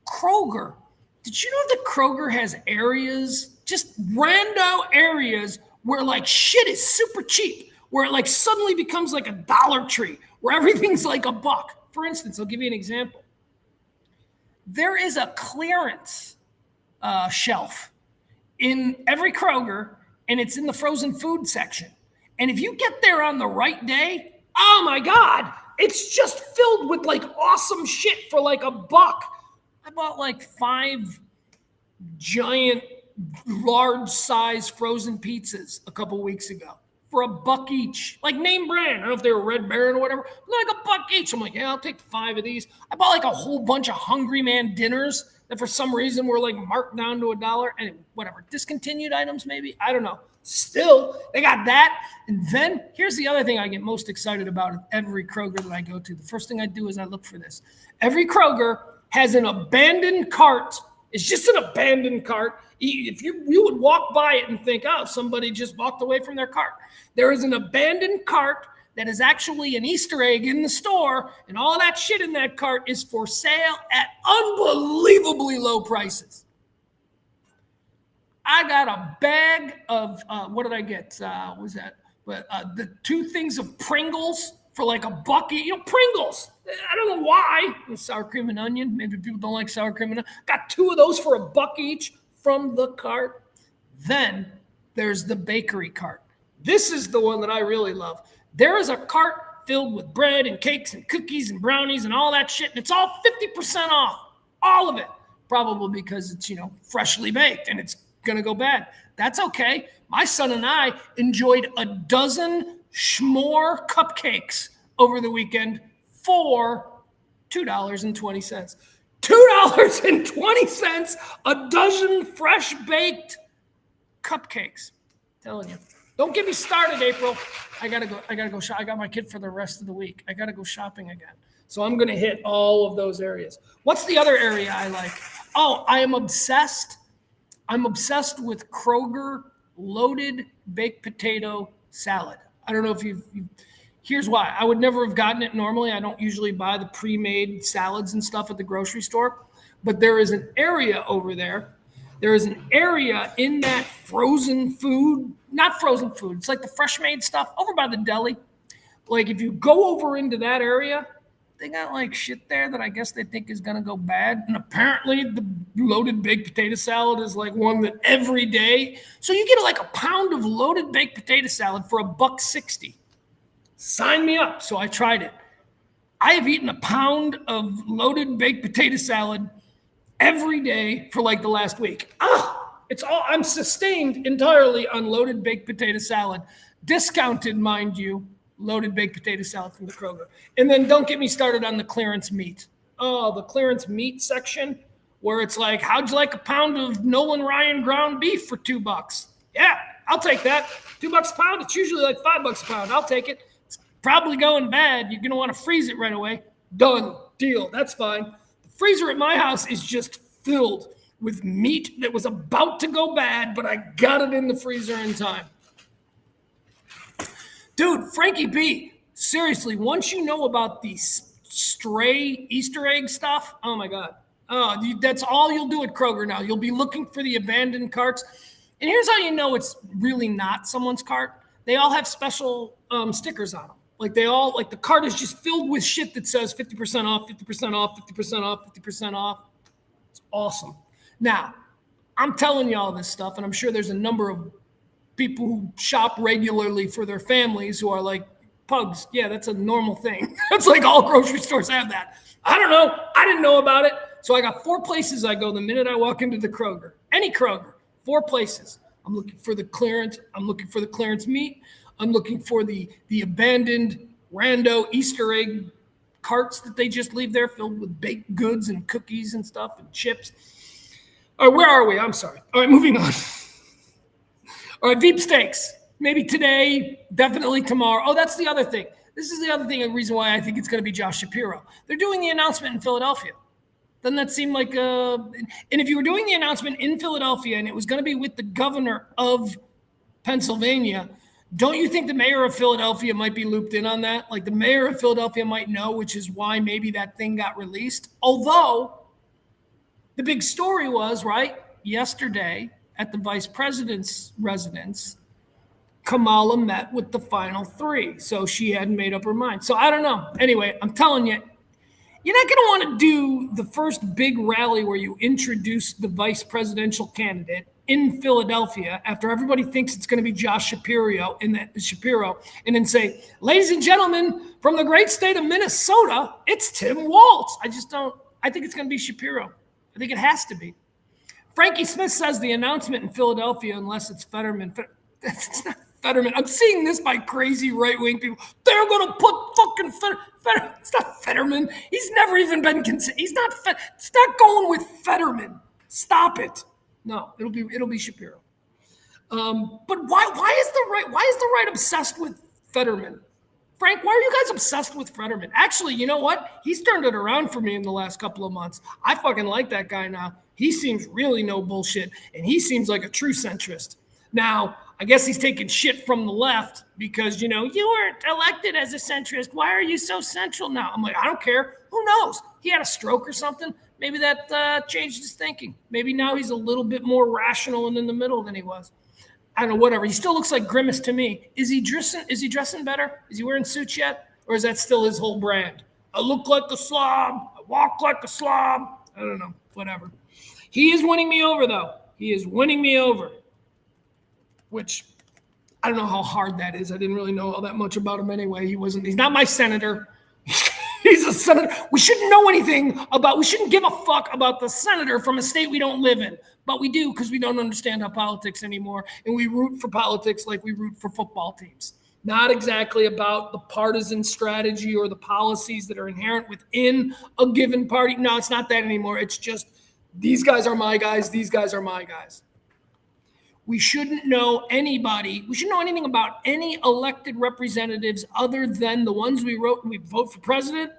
Kroger. Did you know that Kroger has areas, just rando areas where like shit is super cheap, where it like suddenly becomes like a Dollar Tree, where everything's like a buck. For instance, I'll give you an example. There is a clearance shelf in every Kroger, and it's in the frozen food section. And if you get there on the right day, oh my God, it's just filled with like awesome shit for like $1. I bought like 5 giant, large size frozen pizzas a couple weeks ago. for $1 each, like name brand. I don't know if they were Red Baron or whatever, like $1 each. I'm like, yeah, I'll take 5 of these. I bought like a whole bunch of Hungry Man dinners that for some reason were like marked down to $1 and whatever. Discontinued items, maybe. I don't know. Still, they got that. And then here's the other thing I get most excited about at every Kroger that I go to. The first thing I do is I look for this. Every Kroger has an abandoned cart. It's just an abandoned cart. If you would walk by it and think, oh, somebody just walked away from their cart. There is an abandoned cart that is actually an Easter egg in the store, and all that shit in that cart is for sale at unbelievably low prices. I got a bag of, what did I get? What was that? But the 2 things of Pringles for like $1. Pringles. I don't know why. Sour cream and onion. Maybe people don't like sour cream and onion. Got 2 of those for $1 each from the cart. Then there's the bakery cart. This is the one that I really love. There is a cart filled with bread and cakes and cookies and brownies and all that shit, and it's all 50% off. All of it. Probably because it's, freshly baked and it's going to go bad. That's okay. My son and I enjoyed a dozen Schmore cupcakes over the weekend for $2.20. $2.20 a dozen fresh baked cupcakes. I'm telling you. Don't get me started, April. I gotta go shop. I got my kid for the rest of the week. I gotta go shopping again. So I'm gonna hit all of those areas. What's the other area I like? Oh, I am obsessed. I'm obsessed with Kroger loaded baked potato salad. I don't know if you've here's why. I would never have gotten it normally. I don't usually buy the pre-made salads and stuff at the grocery store. But there is an area over there. There is an area in that frozen food, not frozen food. It's like the fresh made stuff over by the deli. Like if you go over into that area, they got like shit there that I guess they think is going to go bad. And apparently the loaded baked potato salad is like one that every day. So you get like a pound of loaded baked potato salad for $1.60. Sign me up. So I tried it. I have eaten a pound of loaded baked potato salad every day for like the last week. I'm sustained entirely on loaded baked potato salad. Discounted, mind you, loaded baked potato salad from the Kroger. And then don't get me started on the clearance meat. Oh, the clearance meat section where it's like, how'd you like a pound of Nolan Ryan ground beef for $2? Yeah, I'll take that. $2 a pound. It's usually like $5 a pound. I'll take it. It's probably going bad. You're going to want to freeze it right away. Done. Deal. That's fine. The freezer at my house is just filled with meat that was about to go bad, but I got it in the freezer in time. Dude, Frankie B, seriously, once you know about the stray Easter egg stuff, oh my God. That's all you'll do at Kroger now. You'll be looking for the abandoned carts. And here's how you know it's really not someone's cart. They all have special stickers on them. Like the cart is just filled with shit that says 50% off, 50% off, 50% off, 50% off. It's awesome. Now, I'm telling you all this stuff, and I'm sure there's a number of people who shop regularly for their families who are like, pugs, yeah, that's a normal thing. It's like all grocery stores have that. I don't know. I didn't know about it. So I got 4 places I go the minute I walk into the Kroger. Any Kroger, 4 places. I'm looking for the clearance. I'm looking for the clearance meat. I'm looking for the abandoned rando Easter egg carts that they just leave there filled with baked goods and cookies and stuff and chips. All right, where are we? I'm sorry. All right, moving on. All right, Veep Steaks. Maybe today, definitely tomorrow. Oh, that's the other thing. This is the other thing, a reason why I think it's going to be Josh Shapiro. They're doing the announcement in Philadelphia. Doesn't that seem like and if you were doing the announcement in Philadelphia and it was going to be with the governor of Pennsylvania, don't you think the mayor of Philadelphia might be looped in on that? Like the mayor of Philadelphia might know, which is why maybe that thing got released. Although the big story was, right, yesterday at the vice president's residence, Kamala met with the final 3. So she hadn't made up her mind. So I don't know. Anyway, I'm telling you, you're not going to want to do the first big rally where you introduce the vice presidential candidate in Philadelphia after everybody thinks it's going to be Josh Shapiro and then say, ladies and gentlemen, from the great state of Minnesota, it's Tim Walz. I think it's going to be Shapiro. I think it has to be. Frankie Smith says the announcement in Philadelphia, unless it's Fetterman. It's not Fetterman. I'm seeing this by crazy right-wing people. They're going to put fucking Fetterman. It's not Fetterman. He's never even been considered. He's not Start going with Fetterman. Stop it. No, it'll be Shapiro. But why is the right obsessed with Fetterman? Frank, why are you guys obsessed with Fetterman? Actually, you know what? He's turned it around for me in the last couple of months. I fucking like that guy now. He seems really no bullshit, and he seems like a true centrist. Now, I guess he's taking shit from the left because, you weren't elected as a centrist. Why are you so central now? I'm like, I don't care. Who knows? He had a stroke or something. Maybe that changed his thinking. Maybe now he's a little bit more rational and in the middle than he was. I don't know, whatever. He still looks like Grimace to me. Is he dressing better? Is he wearing suits yet? Or is that still his whole brand? I look like a slob. I walk like a slob. I don't know. Whatever. He is winning me over, though. He is winning me over. Which, I don't know how hard that is. I didn't really know all that much about him anyway. He's not my senator. He's a senator. We shouldn't know anything we shouldn't give a fuck about the senator from a state we don't live in. But we do because we don't understand how politics anymore. And we root for politics like we root for football teams. Not exactly about the partisan strategy or the policies that are inherent within a given party. No, it's not that anymore. It's just these guys are my guys. These guys are my guys. We shouldn't know anybody. We shouldn't know anything about any elected representatives other than the ones we vote for president,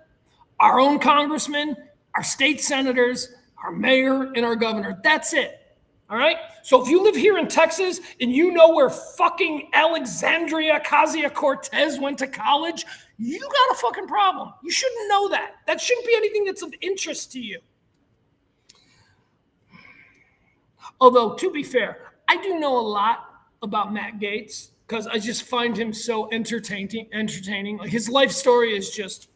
our own congressmen, our state senators, our mayor, and our governor. That's it. All right? So if you live here in Texas and you know where fucking Alexandria Ocasio-Cortez went to college, you got a fucking problem. You shouldn't know that. That shouldn't be anything that's of interest to you. Although, to be fair, I do know a lot about Matt Gaetz because I just find him so entertaining. Like his life story is just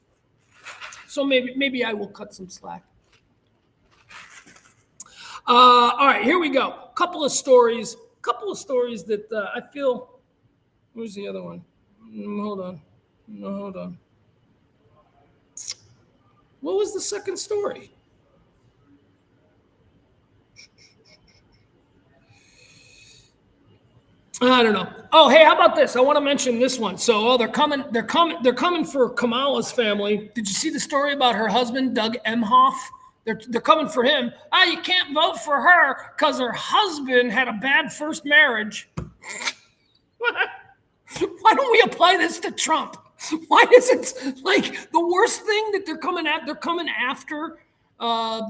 so maybe I will cut some slack. All right, here we go. Couple of stories that I feel. Where's the other one? Hold on. What was the second story? I don't know. Oh, hey, how about this? I want to mention this one. So, they're coming for Kamala's family. Did you see the story about her husband, Doug Emhoff? They're coming for him. You can't vote for her because her husband had a bad first marriage. Why don't we apply this to Trump? Why is it like the worst thing that they're coming after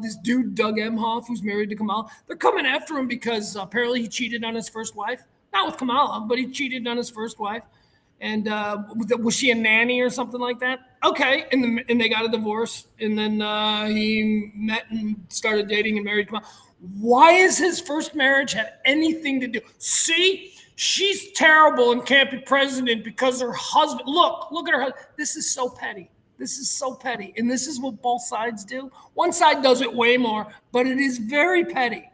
this dude, Doug Emhoff, who's married to Kamala? They're coming after him because apparently he cheated on his first wife. Not with Kamala, but he cheated on his first wife. And was she a nanny or something like that? Okay, and they got a divorce. And then he met and started dating and married Kamala. Why is his first marriage had anything to do? See, she's terrible and can't be president because her husband. Look at her husband. This is so petty. And this is what both sides do. One side does it way more, but it is very petty.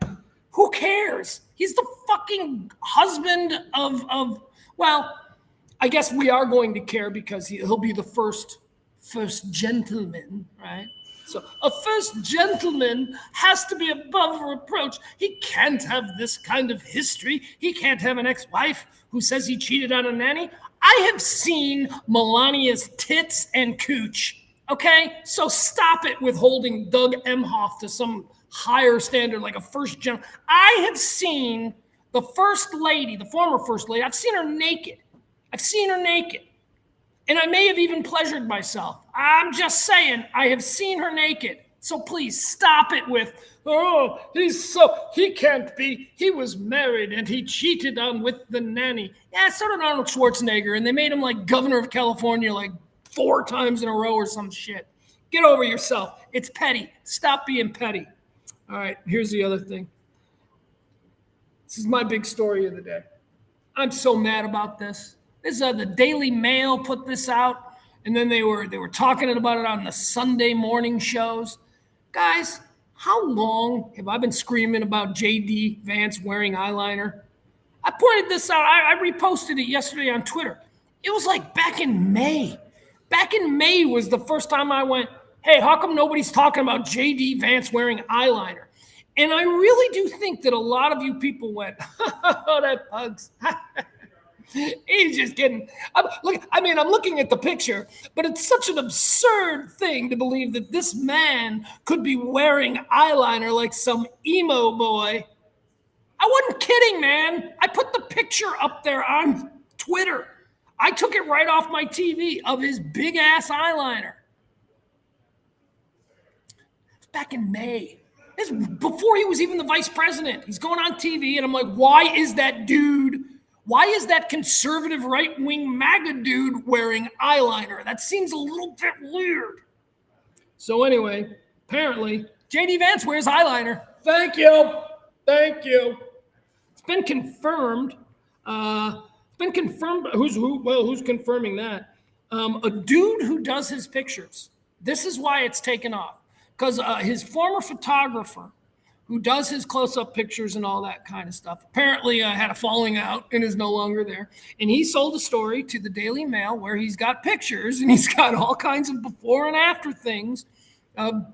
Who cares? He's the fucking husband of well, I guess we are going to care because he'll be the first gentleman, right? So a first gentleman has to be above reproach. He can't have this kind of history. He can't have an ex-wife who says he cheated on a nanny. I have seen Melania's tits and cooch, okay? So stop it with holding Doug Emhoff to some higher standard like a first gentleman. I have seen the first lady, the former first lady, I've seen her naked. And I may have even pleasured myself. I'm just saying, I have seen her naked. So please stop it with, he can't be, he was married and he cheated on with the nanny. Yeah, so did Arnold Schwarzenegger, and they made him like governor of California like 4 times in a row or some shit. Get over yourself. It's petty. Stop being petty. All right, here's the other thing. This is my big story of the day. I'm so mad about this. This the Daily Mail put this out, and then they were talking about it on the Sunday morning shows. Guys, how long have I been screaming about J.D. Vance wearing eyeliner? I pointed this out. I reposted it yesterday on Twitter. It was like back in May. Back in May was the first time I went, hey, how come nobody's talking about J.D. Vance wearing eyeliner? And I really do think that a lot of you people went, oh, that bugs. He's just kidding. I'm looking at the picture, but it's such an absurd thing to believe that this man could be wearing eyeliner like some emo boy. I wasn't kidding, man. I put the picture up there on Twitter. I took it right off my TV of his big ass eyeliner. It's back in May. This is before he was even the vice president. He's going on TV, and I'm like, why is that conservative right-wing MAGA dude wearing eyeliner? That seems a little bit weird. So anyway, apparently, J.D. Vance wears eyeliner. Thank you. It's been confirmed. Who's confirming that? A dude who does his pictures. This is why it's taken off. Because his former photographer, who does his close-up pictures and all that kind of stuff, apparently had a falling out and is no longer there. And he sold a story to the Daily Mail where he's got pictures and he's got all kinds of before and after things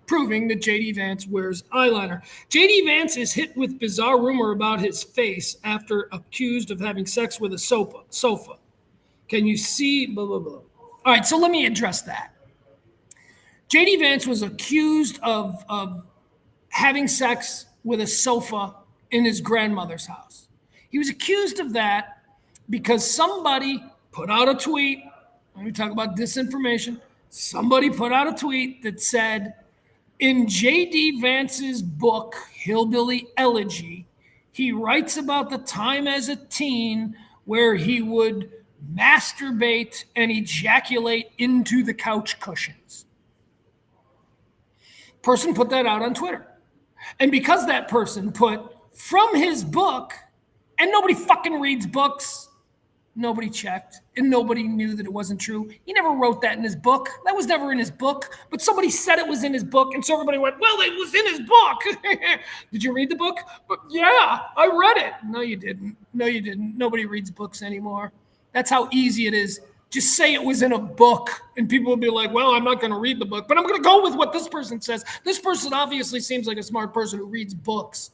proving that J.D. Vance wears eyeliner. J.D. Vance is hit with bizarre rumor about his face after accused of having sex with a sofa. Can you see? Blah, blah, blah. All right, so let me address that. J.D. Vance was accused of having sex with a sofa in his grandmother's house. He was accused of that because somebody put out a tweet. Let me talk about disinformation. Somebody put out a tweet that said, in J.D. Vance's book, Hillbilly Elegy, he writes about the time as a teen where he would masturbate and ejaculate into the couch cushions. Person put that out on Twitter. And because that person put from his book, and nobody fucking reads books, nobody checked, and nobody knew that it wasn't true. He never wrote that in his book. That was never in his book. But somebody said it was in his book, and so everybody went, well, it was in his book. Did you read the book? But yeah, I read it. No, you didn't. Nobody reads books anymore. That's how easy it is. Just say it was in a book, and people will be like, well, I'm not going to read the book, but I'm going to go with what this person says. This person obviously seems like a smart person who reads books.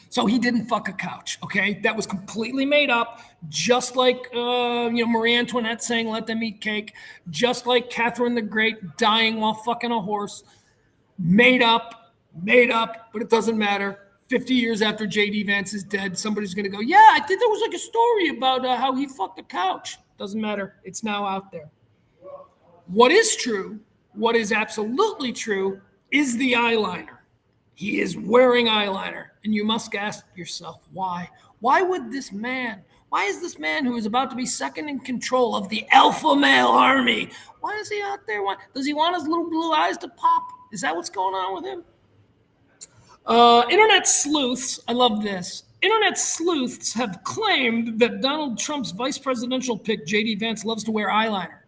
So he didn't fuck a couch, okay? That was completely made up, just like Marie Antoinette saying, let them eat cake, just like Catherine the Great dying while fucking a horse. Made up, but it doesn't matter. 50 years after J.D. Vance is dead, somebody's going to go, yeah, I think there was like a story about how he fucked a couch. Doesn't matter. It's now out there. What is true, what is absolutely true, is the eyeliner. He is wearing eyeliner. And you must ask yourself, why? Why is this man who is about to be second in control of the alpha male army, why is he out there? Why does he want his little blue eyes to pop? Is that what's going on with him? Internet sleuths, I love this. Internet sleuths have claimed that Donald Trump's vice presidential pick, J.D. Vance, loves to wear eyeliner.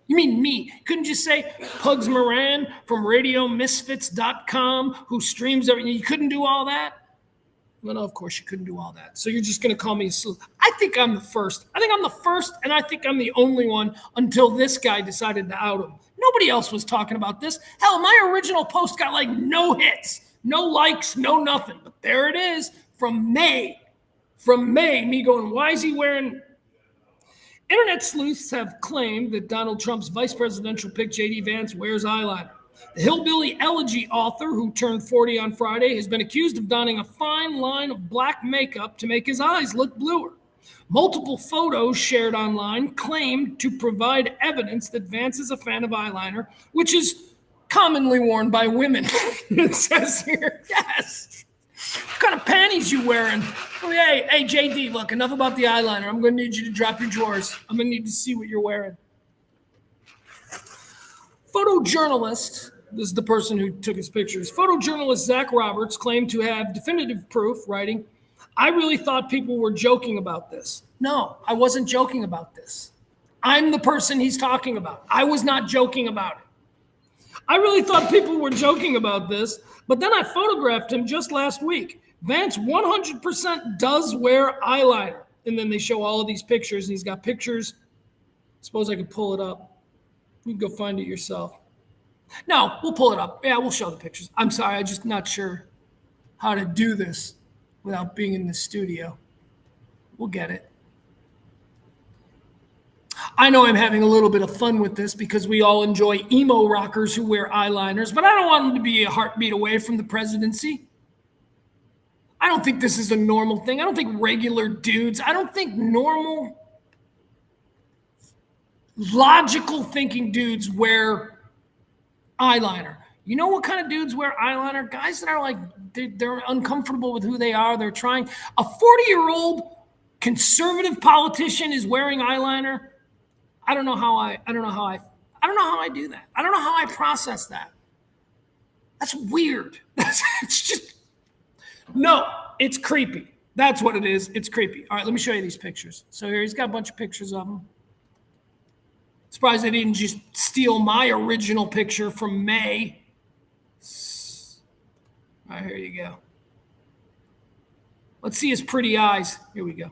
You mean me? Couldn't you say Pugs Moran from RadioMisfits.com, who streams everything? You couldn't do all that? Well, no, of course you couldn't do all that. So you're just going to call me a sleuth. I think I'm the first, and I think I'm the only one until this guy decided to out him. Nobody else was talking about this. Hell, my original post got like no hits, no likes, no nothing. But there it is from May, me going, why is he wearing... Internet sleuths have claimed that Donald Trump's vice presidential pick, J.D. Vance, wears eyeliner. The Hillbilly Elegy author, who turned 40 on Friday, has been accused of donning a fine line of black makeup to make his eyes look bluer. Multiple photos shared online claimed to provide evidence that Vance is a fan of eyeliner, which is commonly worn by women. It says here, yes. What kind of panties you wearing? Oh, hey, JD, look, enough about the eyeliner. I'm going to need you to drop your drawers. I'm going to need to see what you're wearing. Photojournalist, this is the person who took his pictures, photojournalist Zach Roberts claimed to have definitive proof, writing, I really thought people were joking about this. No, I wasn't joking about this. I'm the person he's talking about. I was not joking about it. I really thought people were joking about this, but then I photographed him just last week. Vance 100% does wear eyeliner. And then they show all of these pictures, and he's got pictures. Suppose I could pull it up. You can go find it yourself. No, we'll pull it up. Yeah, we'll show the pictures. I'm sorry, I'm just not sure how to do this without being in the studio. We'll get it. I know I'm having a little bit of fun with this because we all enjoy emo rockers who wear eyeliners, but I don't want them to be a heartbeat away from the presidency. I don't think this is a normal thing. I don't think regular dudes, I don't think normal, logical thinking dudes wear eyeliner. You know what kind of dudes wear eyeliner? Guys that are like, they're uncomfortable with who they are. They're trying. A 40-year-old conservative politician is wearing eyeliner. I don't know how I do that. I don't know how I process that. That's weird. It's just, no, it's creepy. That's what it is. It's creepy. All right, let me show you these pictures. So here he's got a bunch of pictures of them. Surprised they didn't just steal my original picture from May. All right, here you go. Let's see his pretty eyes. Here we go.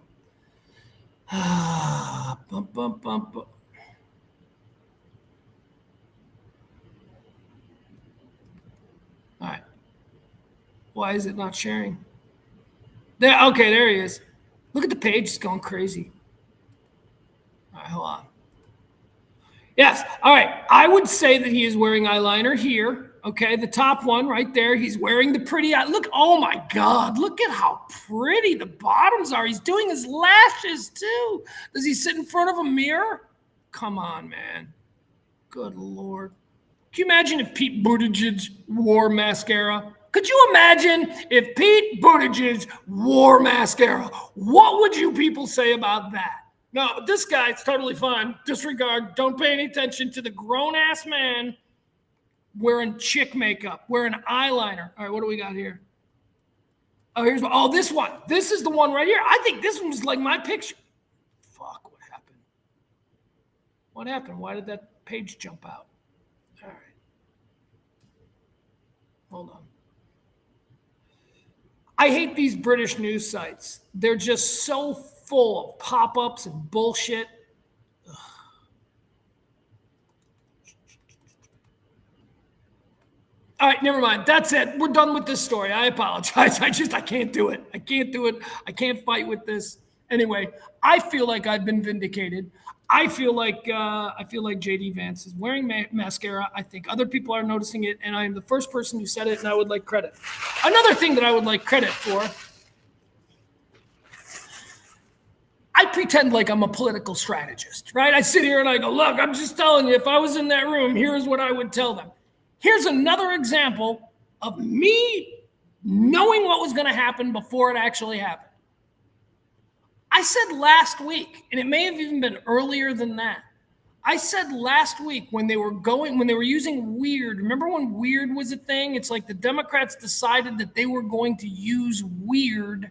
Bump, bump, bump. All right. Why is it not sharing? There. Okay, there he is. Look at the page. It's going crazy. All right, hold on. Yes. All right. I would say that he is wearing eyeliner here. Okay, the top one right there. He's wearing the pretty eye. Look, oh my God, look at how pretty the bottoms are. He's doing his lashes too. Does he sit in front of a mirror? Come on, man. Good Lord. Can you imagine if Pete Buttigieg wore mascara? Could you imagine if Pete Buttigieg wore mascara? What would you people say about that? No, but this guy's totally fine. Disregard. Don't pay any attention to the grown-ass man wearing chick makeup, wearing eyeliner. All right, what do we got here? Oh, this one. This is the one right here. I think this one's like my picture. Fuck, what happened? What happened? Why did that page jump out? All right. Hold on. I hate these British news sites. They're just so full of pop-ups and bullshit. Ugh. All right, never mind. That's it. We're done with this story. I apologize. I can't do it. I can't do it. I can't fight with this. Anyway, I feel like I've been vindicated. I feel like JD Vance is wearing mascara. I think other people are noticing it, and I am the first person who said it, and I would like credit. Another thing that I would like credit for, I pretend like I'm a political strategist, right? I sit here and I go, look, I'm just telling you, if I was in that room, here's what I would tell them. Here's another example of me knowing what was going to happen before it actually happened. I said last week, and it may have even been earlier than that. I said last week when they were using weird, remember when weird was a thing? It's like the Democrats decided that they were going to use weird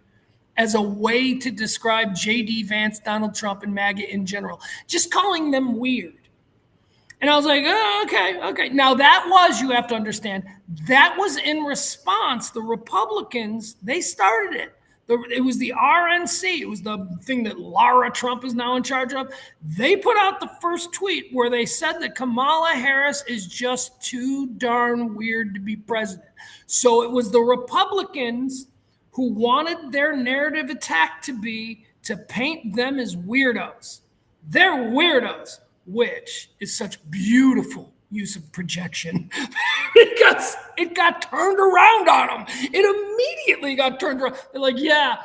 as a way to describe JD Vance, Donald Trump, and MAGA in general. Just calling them weird. And I was like, oh, okay. Now that was, you have to understand, that was in response. The Republicans, they started it. It was the RNC. It was the thing that Lara Trump is now in charge of. They put out the first tweet where they said that Kamala Harris is just too darn weird to be president. So it was the Republicans who wanted their narrative attack to be to paint them as weirdos. They're weirdos, which is such beautiful use of projection. It got turned around on them. It immediately got turned around. They're like, yeah,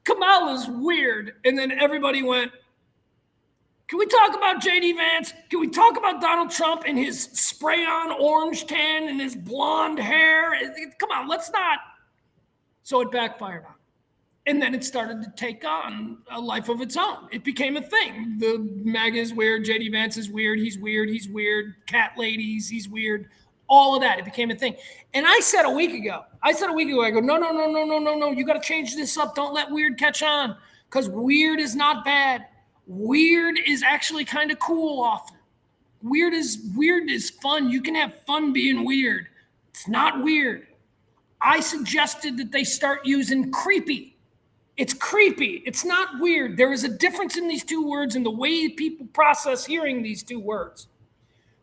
Kamala's weird. And then everybody went, can we talk about JD Vance? Can we talk about Donald Trump and his spray-on orange tan and his blonde hair? Come on, let's not. So it backfired on him. And then it started to take on a life of its own. It became a thing. The MAGA is weird. JD Vance is weird. He's weird. Cat ladies, he's weird. All of that. It became a thing. And I said a week ago, I go, no. You got to change this up. Don't let weird catch on. Because weird is not bad. Weird is actually kind of cool often. Weird is fun. You can have fun being weird. It's not weird. I suggested that they start using creepy. It's creepy. It's not weird. There is a difference in these two words and the way people process hearing these two words.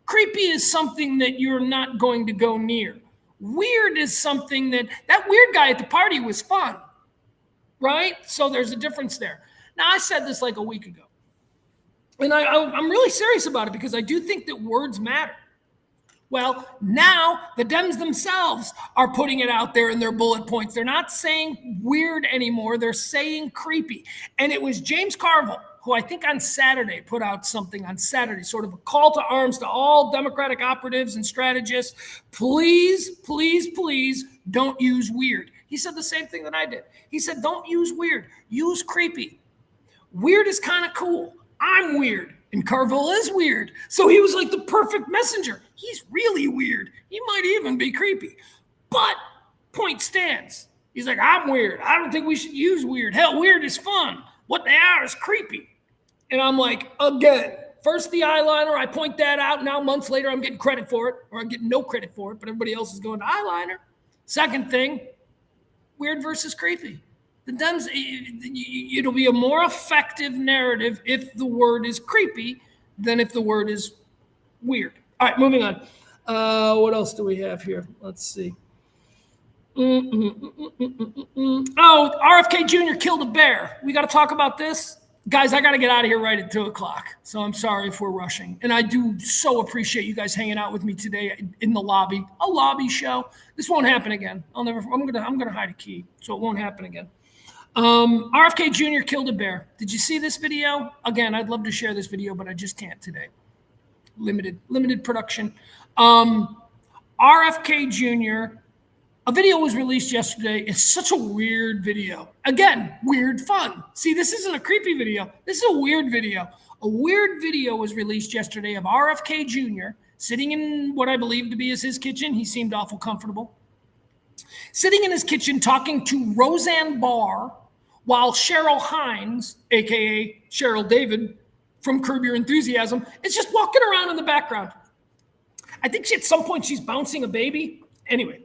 Creepy is something that you're not going to go near. Weird is something that weird guy at the party was fun, right? So there's a difference there. Now, I said this like a week ago, and I'm really serious about it because I do think that words matter. Well, now the Dems themselves are putting it out there in their bullet points. They're not saying weird anymore. They're saying creepy. And it was James Carville, who I think on Saturday put out something on Saturday, sort of a call to arms to all Democratic operatives and strategists. Please, please, please don't use weird. He said the same thing that I did. He said, don't use weird, use creepy. Weird is kind of cool. I'm weird. And Carville is weird. So he was like the perfect messenger. He's really weird. He might even be creepy. But point stands. He's like, I'm weird. I don't think we should use weird. Hell, weird is fun. What they are is creepy. And I'm like, again, first the eyeliner, I point that out. Now months later, I'm getting credit for it. Or I'm getting no credit for it, but everybody else is going to eyeliner. Second thing, weird versus creepy. The Dems, it'll be a more effective narrative if the word is creepy than if the word is weird. All right, moving on. What else do we have here? Let's see. Oh, RFK Jr. killed a bear. We got to talk about this. Guys, I got to get out of here right at 2 o'clock. So I'm sorry if we're rushing. And I do so appreciate you guys hanging out with me today in the lobby. A lobby show. This won't happen again. I'm gonna hide a key, so it won't happen again. RFK Jr. killed a bear. Did you see this video? Again, I'd love to share this video, but I just can't today. Limited production. RFK Jr., a video was released yesterday. It's such a weird video. Again, weird fun. See, this isn't a creepy video. This is a weird video. A weird video was released yesterday of RFK Jr. sitting in what I believe to be his kitchen. He seemed awful comfortable. Sitting in his kitchen talking to Roseanne Barr while Cheryl Hines, a.k.a. Cheryl David from Curb Your Enthusiasm, is just walking around in the background. I think at some point she's bouncing a baby. Anyway,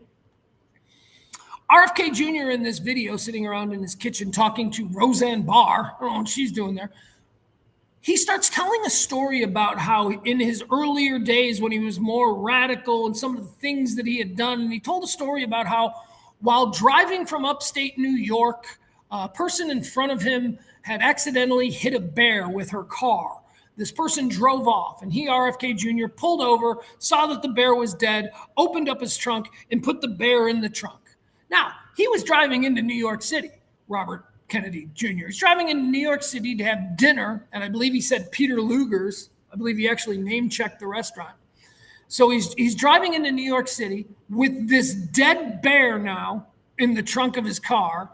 RFK Jr. in this video sitting around in his kitchen talking to Roseanne Barr, I don't know what she's doing there. He starts telling a story about how in his earlier days when he was more radical and some of the things that he had done, and he told a story about how while driving from upstate New York, a person in front of him had accidentally hit a bear with her car. This person drove off, and he, RFK Jr., pulled over, saw that the bear was dead, opened up his trunk, and put the bear in the trunk. Now, he was driving into New York City, Robert Kennedy Jr. He's driving into New York City to have dinner, and I believe he said Peter Luger's. I believe he actually name-checked the restaurant. So he's driving into New York City with this dead bear now in the trunk of his car,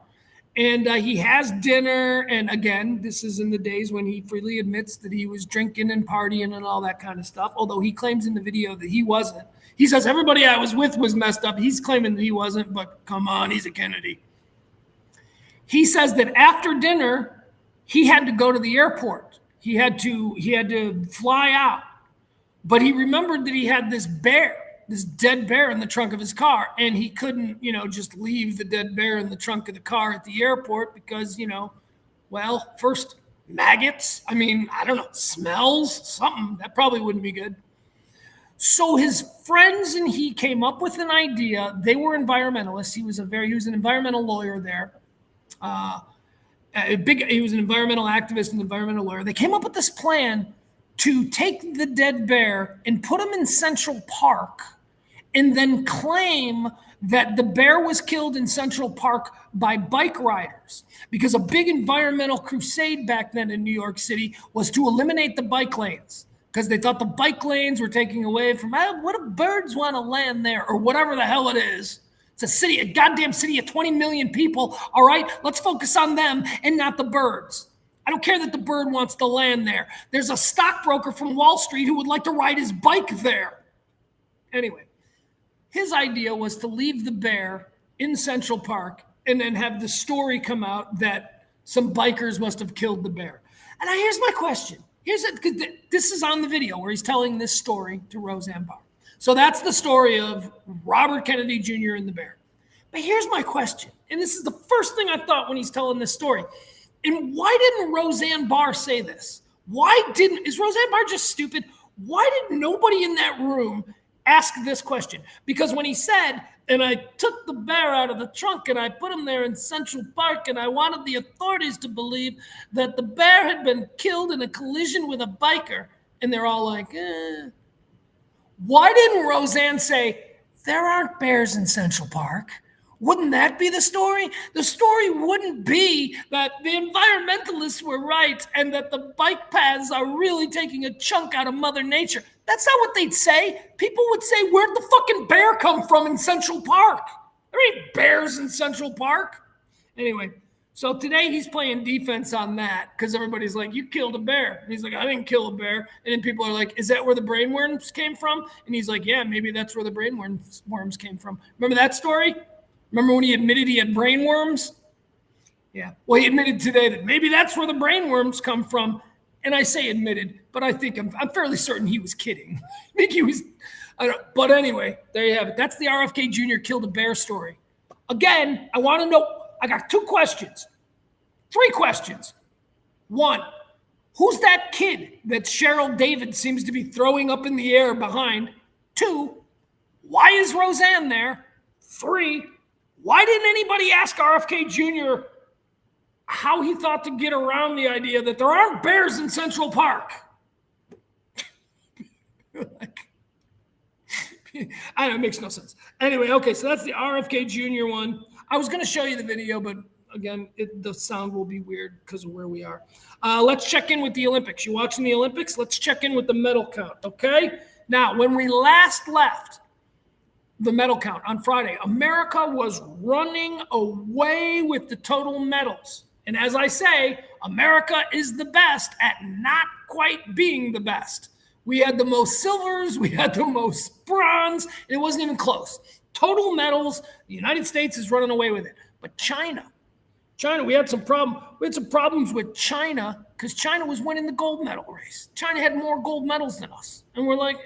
and he has dinner, and again, this is in the days when he freely admits that he was drinking and partying and all that kind of stuff, although he claims in the video that he wasn't. He says everybody I was with was messed up. He's claiming that he wasn't, but come on, he's a Kennedy. He says that after dinner, he had to go to the airport. He had to fly out. But he remembered that he had this bear, this dead bear in the trunk of his car, and he couldn't, just leave the dead bear in the trunk of the car at the airport because, first, maggots. I don't know, smells, something. That probably wouldn't be good. So his friends and he came up with an idea. They were environmentalists. He was an environmental lawyer there. He was an environmental activist and environmental lawyer. They came up with this plan to take the dead bear and put him in Central Park and then claim that the bear was killed in Central Park by bike riders, because a big environmental crusade back then in New York City was to eliminate the bike lanes, because they thought the bike lanes were taking away from, what if birds want to land there, or whatever the hell it is. It's a city, a goddamn city of 20 million people. All right, let's focus on them and not the birds. I don't care that the bird wants to land there. There's a stockbroker from Wall Street who would like to ride his bike there. Anyway, his idea was to leave the bear in Central Park and then have the story come out that some bikers must have killed the bear. And now here's my question. This is on the video where he's telling this story to Roseanne Barr. So that's the story of Robert Kennedy Jr. and the bear. But here's my question. And this is the first thing I thought when he's telling this story. And why didn't Roseanne Barr say this? Is Roseanne Barr just stupid? Why did nobody in that room Ask this question. Because when he said, and I took the bear out of the trunk and I put him there in Central Park and I wanted the authorities to believe that the bear had been killed in a collision with a biker, and they're all like, Why didn't Roseanne say, there aren't bears in Central Park? Wouldn't that be the story? The story wouldn't be that the environmentalists were right and that the bike paths are really taking a chunk out of Mother Nature. That's not what they'd say. People would say, where'd the fucking bear come from in Central Park? There ain't bears in Central Park. Anyway, so today he's playing defense on that because everybody's like, you killed a bear. And he's like, I didn't kill a bear. And then people are like, is that where the brainworms came from? And he's like, yeah, maybe that's where the brainworms came from. Remember that story? Remember when he admitted he had brainworms? Yeah. Well, he admitted today that maybe that's where the brainworms come from. And I say admitted, but I think I'm fairly certain he was kidding. I think he was. But anyway, there you have it. That's the RFK Jr. killed a bear story. Again, I want to know. I got 2 questions. 3 questions. 1, who's that kid that Cheryl David seems to be throwing up in the air behind? 2, why is Roseanne there? 3, why didn't anybody ask RFK Jr. how he thought to get around the idea that there aren't bears in Central Park? I know, it makes no sense. Anyway, okay, so that's the RFK Jr. one. I was going to show you the video, but again, the sound will be weird because of where we are. Let's check in with the Olympics. You watching the Olympics? Let's check in with the medal count, okay? Now, when we last left the medal count on Friday, America was running away with the total medals. And as I say, America is the best at not quite being the best. We had the most silvers, we had the most bronze, and it wasn't even close. Total medals, the United States is running away with it. But China, we had some problems with China because China was winning the gold medal race. China had more gold medals than us. And we're like,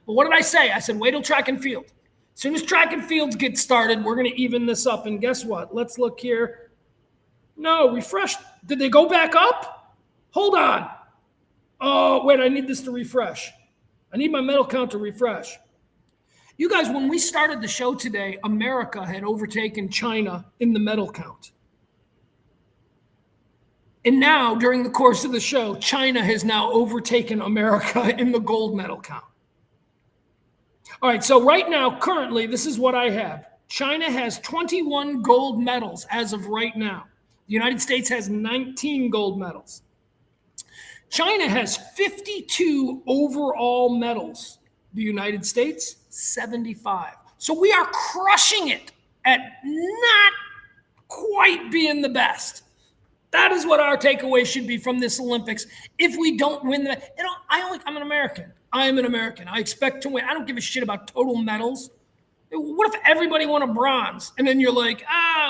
But what did I say? I said, wait till track and field. As soon as track and fields get started, we're going to even this up. And guess what? Let's look here. No, refresh. Did they go back up? Hold on. Oh, wait, I need this to refresh. I need my medal count to refresh. You guys, when we started the show today, America had overtaken China in the medal count. And now, during the course of the show, China has now overtaken America in the gold medal count. All right, so right now, currently, this is what I have. China has 21 gold medals as of right now. The United States has 19 gold medals. China has 52 overall medals. The United States, 75. So we are crushing it at not quite being the best. That is what our takeaway should be from this Olympics. If we don't win I'm an American. I am an American. I expect to win. I don't give a shit about total medals. What if everybody won a bronze? And then you're like,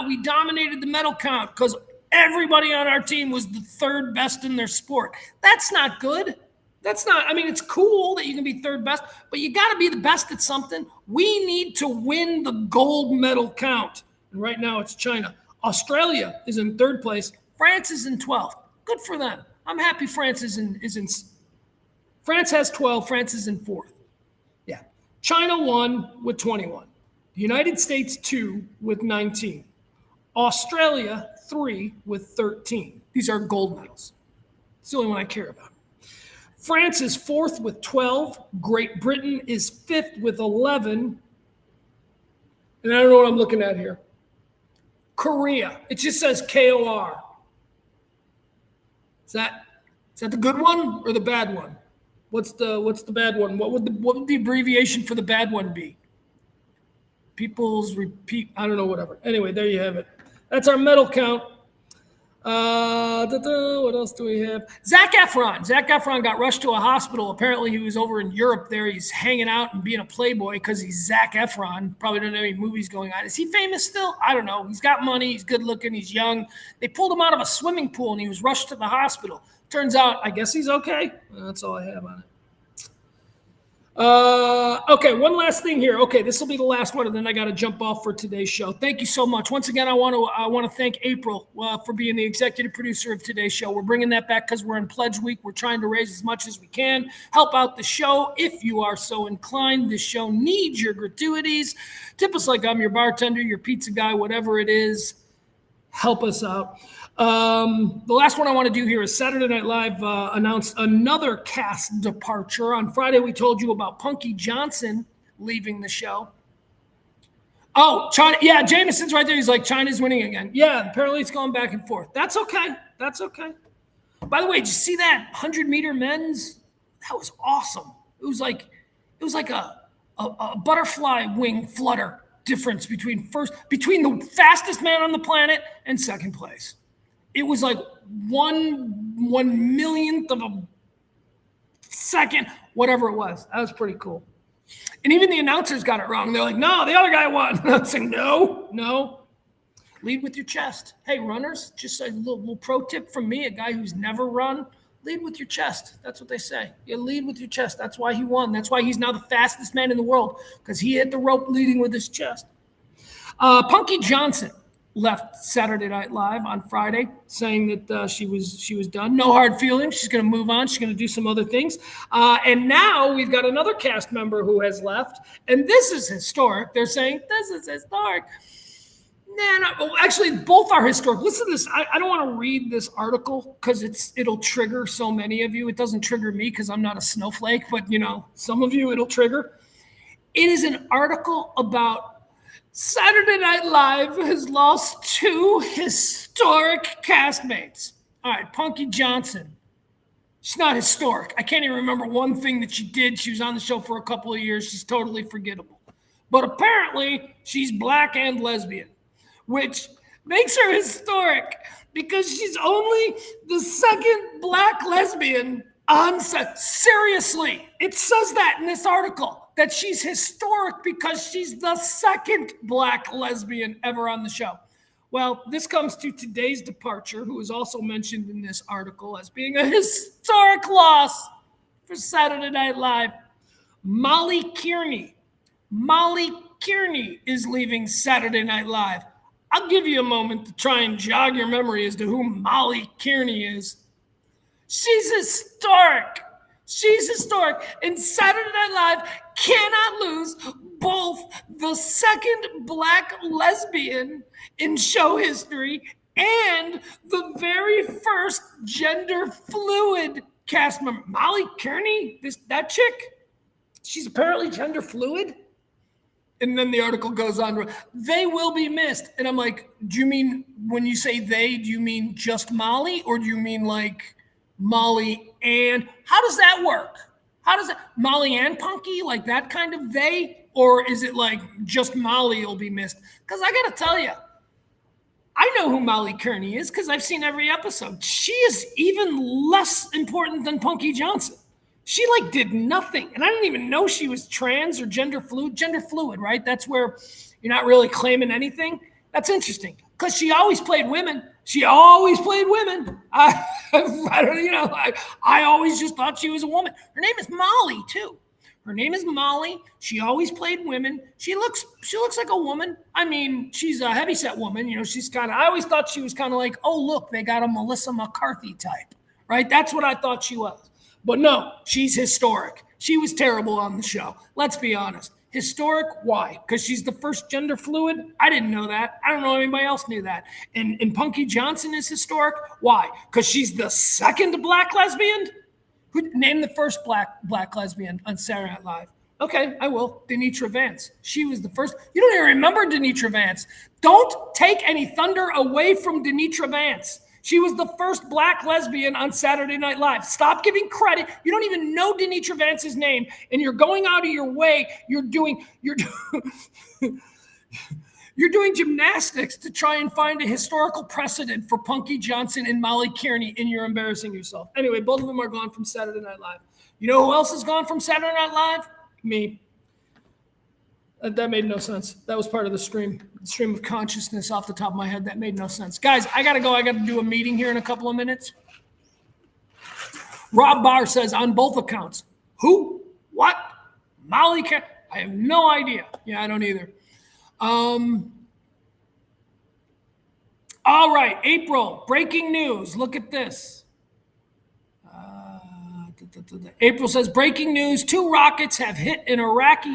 we dominated the medal count because everybody on our team was the 3rd best in their sport. That's not good. It's cool that you can be 3rd best, but you got to be the best at something. We need to win the gold medal count. And right now it's China. Australia is in 3rd place. France is in 12th. Good for them. I'm happy France is in. France has 12. France is in 4th. Yeah. China 1 with 21. The United States 2 with 19. Australia 3 with 13. These are gold medals. It's the only one I care about. France is 4th with 12. Great Britain is 5th with 11. And I don't know what I'm looking at here. Korea. It just says KOR. Is that the good one or the bad one? What's the bad one? What would the abbreviation for the bad one be? People's repeat. I don't know. Whatever. Anyway, there you have it. That's our medal count. What else do we have? Zac Efron got rushed to a hospital. Apparently, he was over in Europe there. He's hanging out and being a playboy because he's Zac Efron. Probably don't have any movies going on. Is he famous still? I don't know. He's got money. He's good looking. He's young. They pulled him out of a swimming pool, and he was rushed to the hospital. Turns out, I guess he's okay. That's all I have on it. Okay, one last thing here. Okay, this will be the last one, and then I got to jump off for today's show. Thank you so much. Once again, I want to thank April for being the executive producer of today's show. We're bringing that back because we're in Pledge Week. We're trying to raise as much as we can, help out the show if you are so inclined. This show needs your gratuities. Tip us like I'm your bartender, your pizza guy, whatever it is. Help us out. The last one I want to do here is Saturday Night Live announced another cast departure. On Friday, we told you about Punky Johnson leaving the show. Oh, China. Yeah, Jameson's right there. He's like, China's winning again. Yeah, apparently it's going back and forth. That's okay. That's okay. By the way, did you see that 100-meter men's? That was awesome. It was like a butterfly wing flutter difference between the fastest man on the planet and second place. It was like one millionth of a second, whatever it was. That was pretty cool. And even the announcers got it wrong. They're like, no, the other guy won. I'm saying, no. Lead with your chest. Hey, runners, just a little pro tip from me, a guy who's never run. Lead with your chest. That's what they say. You lead with your chest. That's why he won. That's why he's now the fastest man in the world, because he hit the rope leading with his chest. Punky Johnson left Saturday Night Live on Friday saying that she was done. No hard feelings. She's going to move on. She's going to do some other things. And now we've got another cast member who has left. And this is historic. They're saying, this is historic. Actually, both are historic. Listen to this. I don't want to read this article because it'll trigger so many of you. It doesn't trigger me because I'm not a snowflake, but some of you it'll trigger. It is an article about Saturday Night Live has lost 2 historic castmates. All right, Punky Johnson. She's not historic. I can't even remember one thing that she did. She was on the show for a couple of years. She's totally forgettable. But apparently, she's black and lesbian, which makes her historic because she's only the second black lesbian on set. Seriously, it says that in this article, that she's historic because she's the second black lesbian ever on the show. Well, this comes to today's departure, who is also mentioned in this article as being a historic loss for Saturday Night Live. Molly Kearney. Molly Kearney is leaving Saturday Night Live. I'll give you a moment to try and jog your memory as to who Molly Kearney is. She's historic. She's historic. And Saturday Night Live cannot lose both the second black lesbian in show history and the very first gender fluid cast member. Molly Kearney, that chick, she's apparently gender fluid. And then the article goes on, they will be missed. And I'm like, do you mean, when you say they, do you mean just Molly? Or do you mean like Molly and, how does that work? How does that, Molly and Punky, like that kind of they? Or is it like just Molly will be missed? Because I got to tell you, I know who Molly Kearney is because I've seen every episode. She is even less important than Punky Johnson. She like did nothing. And I didn't even know she was trans or gender fluid, right? That's where you're not really claiming anything. That's interesting because she always played women. I always just thought she was a woman. Her name is Molly too. Her name is Molly. She always played women. She looks like a woman. I mean, she's a heavyset woman. I always thought she was kind of like, oh, look, they got a Melissa McCarthy type, right? That's what I thought she was. But no, she's historic. She was terrible on the show. Let's be honest. Historic, why? Because she's the first gender fluid? I didn't know that. I don't know if anybody else knew that. And Punky Johnson is historic, why? Because she's the second black lesbian? Name the first black lesbian on Saturday Night Live. Okay, I will. Denitra Vance. She was the first. You don't even remember Denitra Vance. Don't take any thunder away from Denitra Vance. She was the first black lesbian on Saturday Night Live. Stop giving credit. You don't even know Denitra Vance's name, and you're going out of your way. You're doing gymnastics to try and find a historical precedent for Punky Johnson and Molly Kearney, and you're embarrassing yourself. Anyway, both of them are gone from Saturday Night Live. You know who else is gone from Saturday Night Live? Me. That made no sense. That was part of the stream of consciousness off the top of my head. That made no sense. Guys, I got to go. I got to do a meeting here in a couple of minutes. Rob Barr says on both accounts, who? What? Molly, I have no idea. Yeah, I don't either. All right, April, breaking news. Look at this. April says, breaking news, 2 rockets have hit an Iraq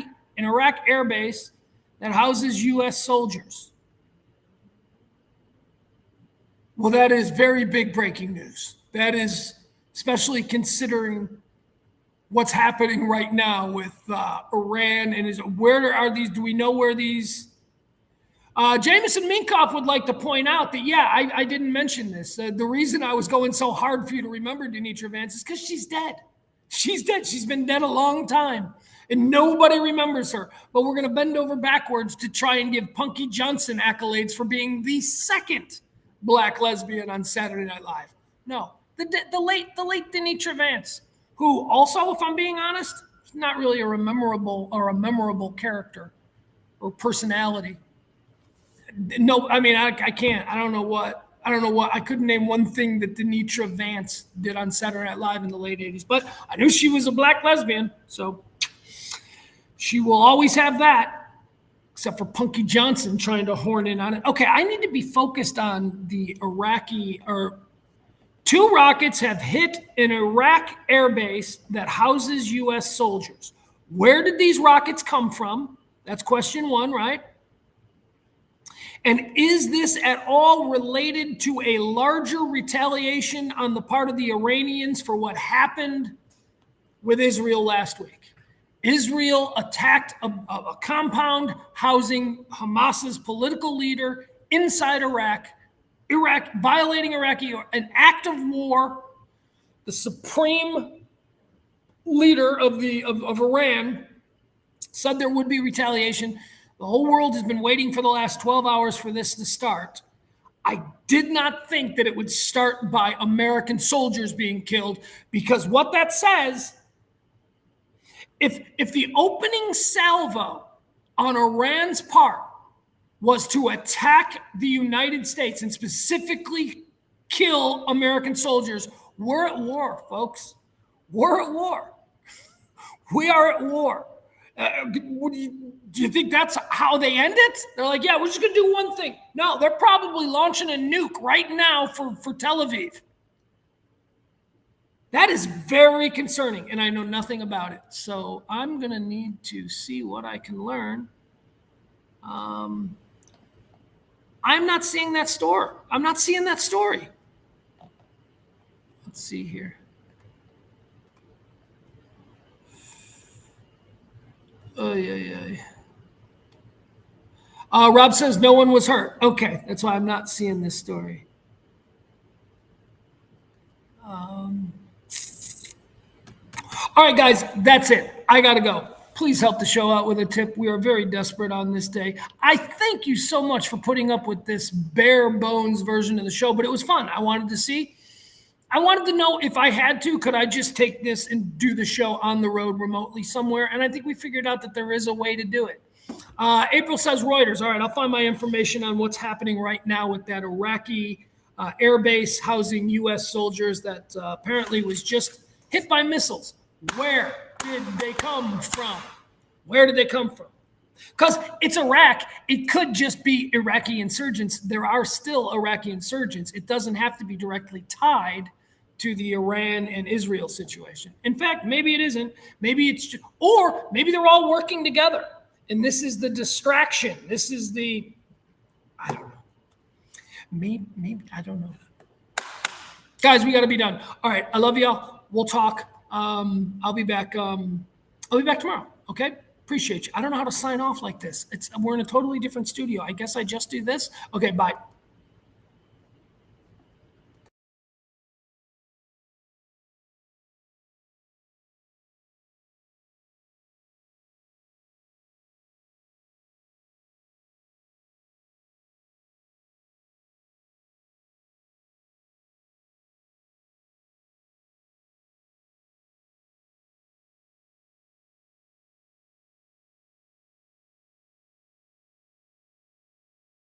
air base that houses U.S. soldiers. Well, that is very big breaking news. That is, especially considering what's happening right now with Iran and where are these? Do we know where these? Jameson Minkoff would like to point out that, yeah, I didn't mention this. The reason I was going so hard for you to remember Denitra Vance is because she's dead. She's dead. She's been dead a long time, and nobody remembers her. But we're going to bend over backwards to try and give Punky Johnson accolades for being the second black lesbian on Saturday Night Live. No, the late Denitra Vance, who also, if I'm being honest, is not really a memorable character or personality. No, I mean, I can't. I don't know what. I couldn't name one thing that Denitra Vance did on Saturday Night Live in the late 80s, but I knew she was a black lesbian, so she will always have that, except for Punky Johnson trying to horn in on it. Okay, I need to be focused on the Iraqi, or 2 rockets have hit an Iraq air base that houses U.S. soldiers. Where did these rockets come from? That's question 1, right? And is this at all related to a larger retaliation on the part of the Iranians for what happened with Israel last week? Israel attacked a compound housing Hamas's political leader inside Iraq, violating an act of war. The supreme leader of Iran said there would be retaliation. The whole world has been waiting for the last 12 hours for this to start. I did not think that it would start by American soldiers being killed, because what that says, if the opening salvo on Iran's part was to attack the United States and specifically kill American soldiers, we're at war, folks. We're at war. We are at war. Do you think that's how they end it? They're like, yeah, we're just going to do one thing. No, they're probably launching a nuke right now for Tel Aviv. That is very concerning, and I know nothing about it. So I'm going to need to see what I can learn. I'm not seeing that story. I'm not seeing that story. Let's see here. Rob says no one was hurt. Okay, that's why I'm not seeing this story. All right, guys, that's it. I got to go. Please help the show out with a tip. We are very desperate on this day. I thank you so much for putting up with this bare bones version of the show, but it was fun. I wanted to know if I had to, could I just take this and do the show on the road remotely somewhere? And I think we figured out that there is a way to do it. April says Reuters. All right, I'll find my information on what's happening right now with that Iraqi air base housing U.S. soldiers that apparently was just hit by missiles. Where did they come from? Where did they come from? Because it's Iraq. It could just be Iraqi insurgents. There are still Iraqi insurgents. It doesn't have to be directly tied to the Iran and Israel situation. In fact, maybe it isn't. Maybe it's just, or maybe they're all working together. And this is the distraction. This is the, I don't know. Maybe I don't know. Guys, we got to be done. All right, I love y'all. We'll talk. I'll be back. I'll be back tomorrow. Okay. Appreciate you. I don't know how to sign off like this. We're in a totally different studio. I guess I just do this. Okay. Bye.